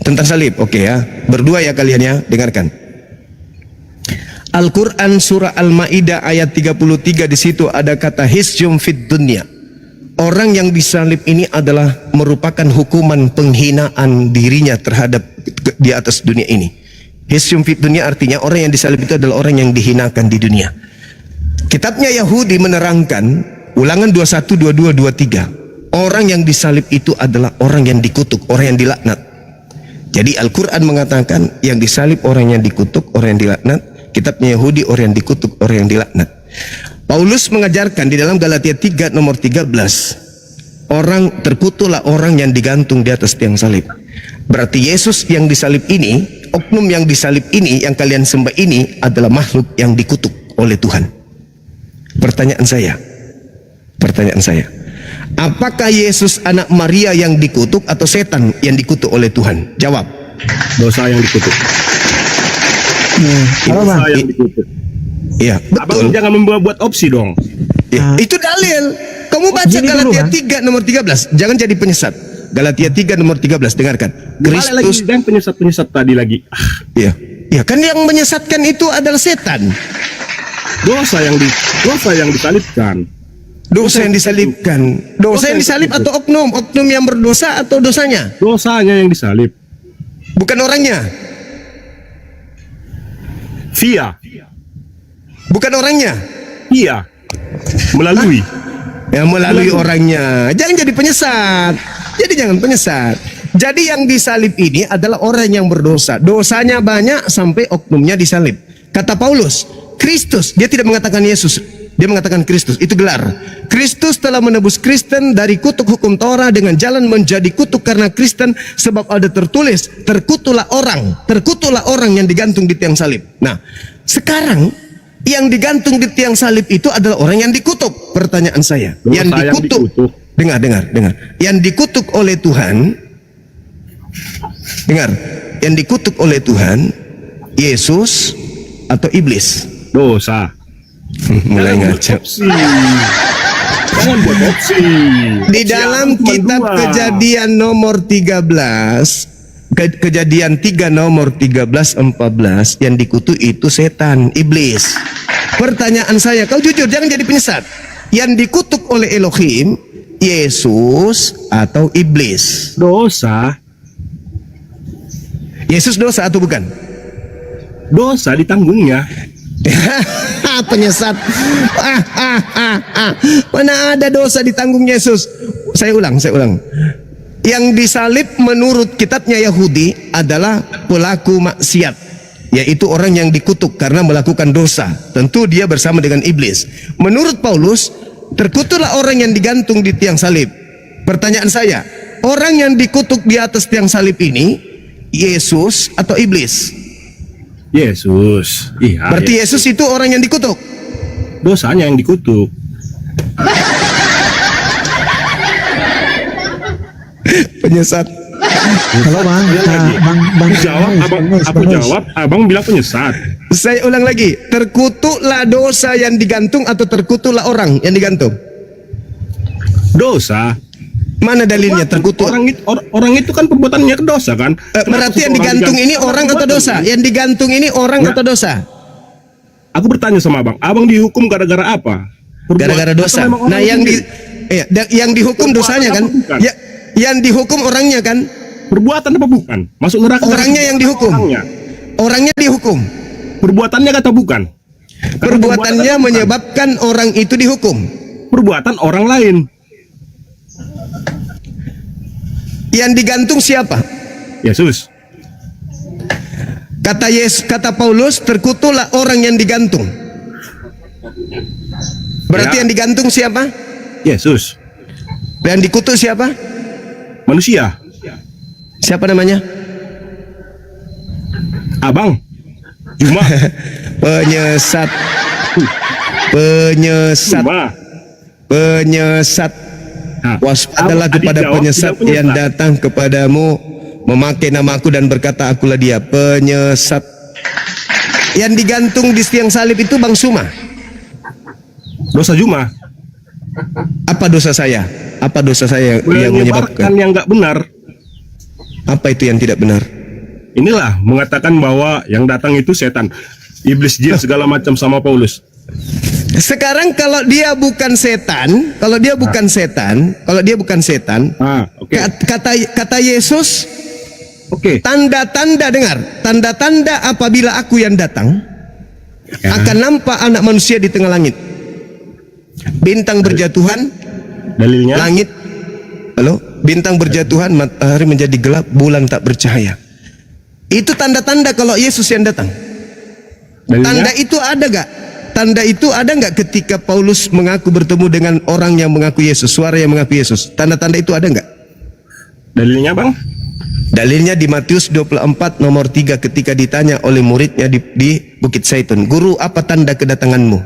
Tentang salib, oke ya. Berdua ya kalian ya, dengarkan. Al-Quran surah Al-Ma'idah ayat 33, di situ ada kata hisyum fid dunya. Orang yang disalib ini adalah merupakan hukuman penghinaan dirinya terhadap di atas dunia ini. Hisyum fid dunya artinya orang yang disalib itu adalah orang yang dihinakan di dunia. Kitabnya Yahudi menerangkan, Ulangan 21, 22, 23. Orang yang disalib itu adalah orang yang dikutuk, orang yang dilaknat. Jadi Al-Quran mengatakan yang disalib orang yang dikutuk, orang yang dilaknat. Kitabnya Yahudi orang yang dikutuk, orang yang dilaknat. Paulus mengajarkan di dalam Galatia 3 nomor 13, orang terkutuklah orang yang digantung di atas tiang salib. Berarti Yesus yang disalib ini, oknum yang disalib ini, yang kalian sembah ini adalah makhluk yang dikutuk oleh Tuhan. Pertanyaan saya, apakah Yesus anak Maria yang dikutuk atau setan yang dikutuk oleh Tuhan? Jawab. Dosa yang dikutuk. Halo Bang. Dosa yang dikutuk. Iya, betul. Abang jangan membuat opsi dong. Ya, itu dalil. Kamu baca Gini dulu, Galatia Bang. 3 nomor 13. Jangan jadi penyesat. Galatia 3 nomor 13, dengarkan. Balik lagi Kristus. dan penyesat tadi lagi. Iya. Ya, kan yang menyesatkan itu adalah setan. Dosa yang disalibkan. Dosa yang disalibkan. Dosa yang disalib atau oknum? Oknum yang berdosa atau dosanya? Dosanya yang disalib. Bukan orangnya. Via. Bukan orangnya. Iya. Melalui. Ya, melalui orangnya. Jangan jadi penyesat. Jadi jangan penyesat. Jadi yang disalib ini adalah orang yang berdosa. Dosanya banyak sampai oknumnya disalib. Kata Paulus, Kristus, dia tidak mengatakan Yesus, dia mengatakan Kristus. Itu gelar. Kristus telah menebus Kristen dari kutuk hukum Torah dengan jalan menjadi kutuk karena Kristen, sebab ada tertulis, terkutuklah orang yang digantung di tiang salib. Nah, sekarang yang digantung di tiang salib itu adalah orang yang dikutuk. Pertanyaan saya, Dosa yang dikutuk. Dengar. Yang dikutuk oleh Tuhan, dengar, yang dikutuk oleh Tuhan, Yesus atau iblis? Dosa. Mulai ngaco. Jangan buat opsi. Di dalam kitab Kejadian nomor 13, Kejadian 3 nomor 13, 14, yang dikutuk itu setan, iblis. Pertanyaan saya, kau jujur, jangan jadi penyesat. Yang dikutuk oleh Elohim, Yesus atau iblis? Dosa. Yesus dosa atau bukan? Dosa ditanggungnya. Penyesat. Mana ada dosa ditanggung Yesus? Saya ulang. Yang disalib menurut kitabnya Yahudi adalah pelaku maksiat, yaitu orang yang dikutuk karena melakukan dosa. Tentu dia bersama dengan iblis. Menurut Paulus, terkutuklah orang yang digantung di tiang salib. Pertanyaan saya, orang yang dikutuk di atas tiang salib ini Yesus atau iblis? Yesus. Iya. Berarti Yesus itu orang yang dikutuk. Dosanya yang dikutuk. Penyesat. Kalau bang, bang Jawab, abang jawab, abang bilang penyesat. Saya ulang lagi, terkutuklah dosa yang digantung atau terkutuklah orang yang digantung? Dosa. Mana dalilnya terkutuk? Orang itu kan perbuatannya dosa kan? Berarti yang digantung ini orang atau dosa? Yang digantung ini orang atau dosa? Aku bertanya sama abang dihukum gara-gara apa? Gara-gara dosa. Nah, yang dihukum dosanya kan? Ya, yang dihukum orangnya kan? Perbuatan apa bukan? Masuk neraka. Orangnya yang dihukum. Orangnya dihukum. Perbuatannya kata bukan. Perbuatannya menyebabkan orang itu dihukum. Perbuatan orang lain. Yang digantung siapa? Yesus. Kata Paulus, terkutuklah orang yang digantung. Berarti yang digantung siapa? Yesus. Dan dikutuk siapa? Manusia. Siapa namanya? Abang. Cuma. Penyesat. Waspadalah kepada penyesat yang datang kepadamu memakai namaku dan berkata akulah dia. Penyesat. Yang digantung di tiang salib itu Bang Suma. Dosa Juma. Apa dosa saya? Apa dosa saya yang menyebabkan? Yang nggak benar. Apa itu yang tidak benar? Inilah mengatakan bahwa yang datang itu setan, iblis, jin segala macam sama Paulus. Sekarang kalau dia bukan setan, kata Yesus, tanda-tanda apabila aku yang datang, akan nampak anak manusia di tengah langit. Bintang berjatuhan, dalilnya langit, bintang berjatuhan, matahari menjadi gelap, bulan tak bercahaya. Itu tanda-tanda kalau Yesus yang datang. Dalilnya? Tanda itu ada gak? Tanda itu ada nggak ketika Paulus mengaku bertemu dengan orang yang mengaku Yesus, suara yang mengaku Yesus? Tanda-tanda itu ada nggak? Dalilnya bang? Dalilnya di Matius 24 nomor 3 ketika ditanya oleh muridnya di Bukit Zaitun, Guru, apa tanda kedatanganmu?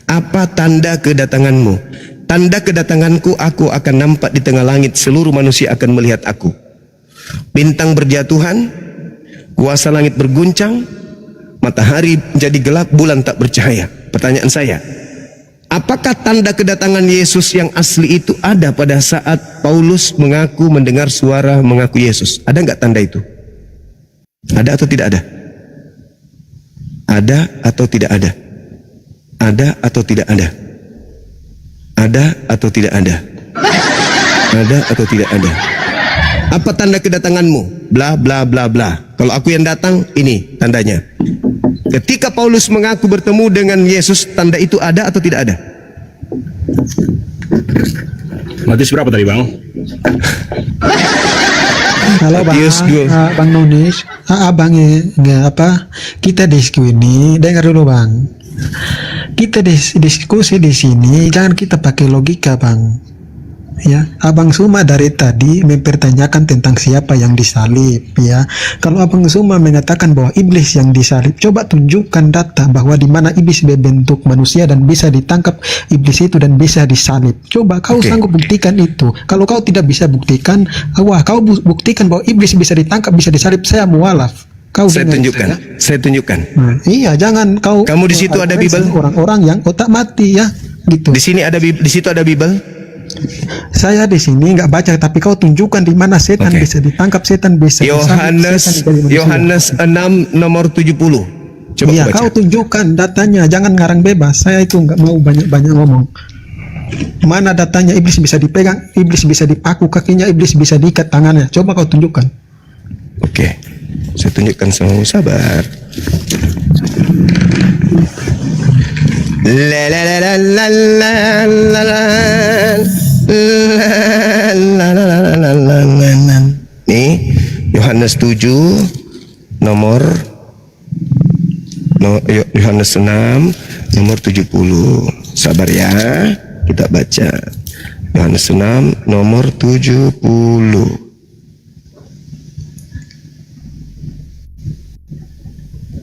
Apa tanda kedatanganmu? Tanda kedatanganku, aku akan nampak di tengah langit, seluruh manusia akan melihat aku. Bintang berjatuhan, kuasa langit berguncang, matahari menjadi gelap, bulan tak bercahaya. Pertanyaan saya, apakah tanda kedatangan Yesus yang asli itu ada pada saat Paulus mengaku mendengar suara mengaku Yesus? Ada nggak tanda itu? Ada atau tidak ada? Ada atau tidak ada? Ada atau tidak ada? Ada atau tidak ada? Ada atau tidak ada? Apa tanda kedatanganmu? Bla bla bla bla. Kalau aku yang datang, ini tandanya. Ketika Paulus mengaku bertemu dengan Yesus, tanda itu ada atau tidak ada? Matius berapa tadi bang? Halo bang, bang Nonis, abang kita diskusi ini, dengar dulu bang. Kita diskusi di sini, jangan kita pakai logika bang. Ya, Abang Suma dari tadi mempertanyakan tentang siapa yang disalib, ya. Kalau Abang Suma mengatakan bahwa iblis yang disalib, coba tunjukkan data bahwa di mana iblis berbentuk manusia dan bisa ditangkap iblis itu dan bisa disalib. Coba kau sanggup buktikan itu. Kalau kau tidak bisa buktikan, kau buktikan bahwa iblis bisa ditangkap, bisa disalib, saya mualaf. Saya tunjukkan. Nah, iya, jangan kau. Kamu di situ ada Bible? Orang-orang yang otak mati, ya, gitu. Di sini ada di situ ada Bible? Saya di sini nggak baca, tapi kau tunjukkan di mana setan bisa ditangkap, setan bisa Yohanes 6 nomor 70. Coba iya, kau tunjukkan datanya, jangan ngarang bebas. Saya itu nggak mau banyak ngomong. Mana datanya? Iblis bisa dipegang, iblis bisa dipaku kakinya, iblis bisa diikat tangannya. Coba kau tunjukkan. Oke, saya tunjukkan, sama sabar. La la la la la la la la la la la la. Nih Yohanes 7 nomor Yohanes 6 nomor 70. Sabar ya, kita baca Yohanes 6 nomor 70.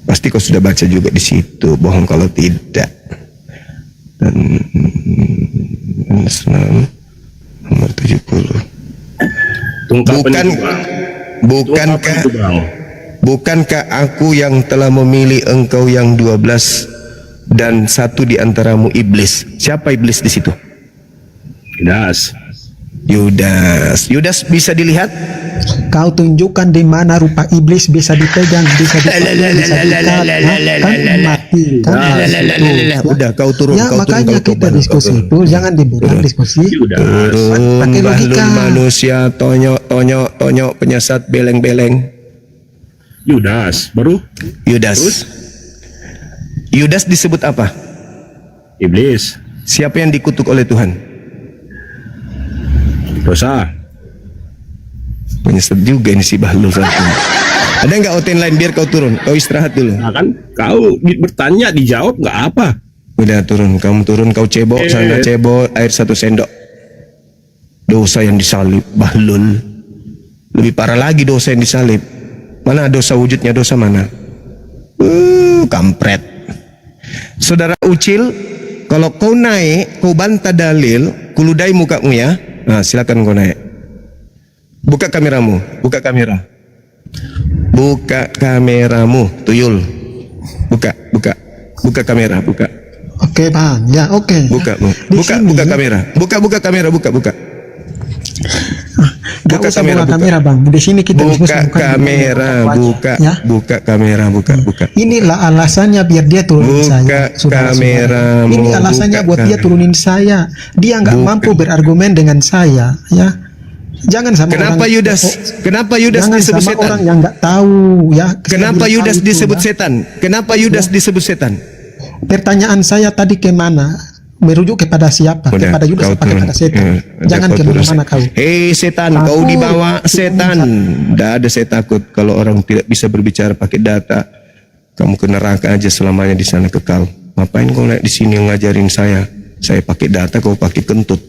Pasti kau sudah baca juga di situ, bohong kalau tidak. Dan Yohanes 6 nomor 70. Bukankah bukankah aku yang telah memilih engkau yang 12 dan satu di antaramu iblis? Siapa iblis di situ? Yudas bisa dilihat? Kau tunjukkan di mana rupa iblis bisa dipegang, bisa mati. Udah kau turun, ya, makanya kita diskusi itu jangan dibilang diskusi. Turun, pakai logika. Manusia tonyok penyesat beleng-beleng. Yudas, baru Yudas disebut apa? iblis, Siapa yang dikutuk oleh Tuhan? dosa. Penyesat juga ini si Bahlul satu. Ada nggak outline lain biar kau turun? Kau istirahat dulu. Nah kan kau bertanya dijawab nggak apa? Udah turun, kamu turun, kau cebok sana cebok air 1 sendok. Dosa yang disalib Bahlul. Lebih parah lagi dosa yang disalib. Mana dosa wujudnya, dosa mana? Kampret. Saudara Ucil, kalau kau naik, kau bantah dalil, kuludai mukamu ya. Nah, silakan kau naik. Buka kameramu, buka kamera. Buka kameramu, tuyul. Buka kamera, buka. Oke bang, ya oke. Buka kamera. Buka kamera. Gak usah buka kamera bang. Di sini kita buka kamera, buka kamera. Inilah alasannya biar dia turunin saya. Kamera. Ini alasannya buat dia turunin saya. Dia nggak mampu berargumen dengan saya, ya. Jangan sama Kenapa orang. Kenapa Yudas Jangan disebut sama setan? orang yang nggak tahu, ya. Kenapa Saya Yudas bilang disebut tahu, setan? Kenapa Yudas disebut setan? Pertanyaan saya tadi kemana? Merujuk kepada siapa? Udah, Kepada Yudas kau apa turun. kepada setan? Jangan Kau turun. kemana-mana kau. Hei setan, kau dibawa setan. Tidak ada, saya takut kalau orang tidak bisa berbicara pakai data. Kamu ke neraka aja selamanya di sana kekal. Ngapain kau naik di sini ngajarin saya? Saya pakai data, kau pakai kentut.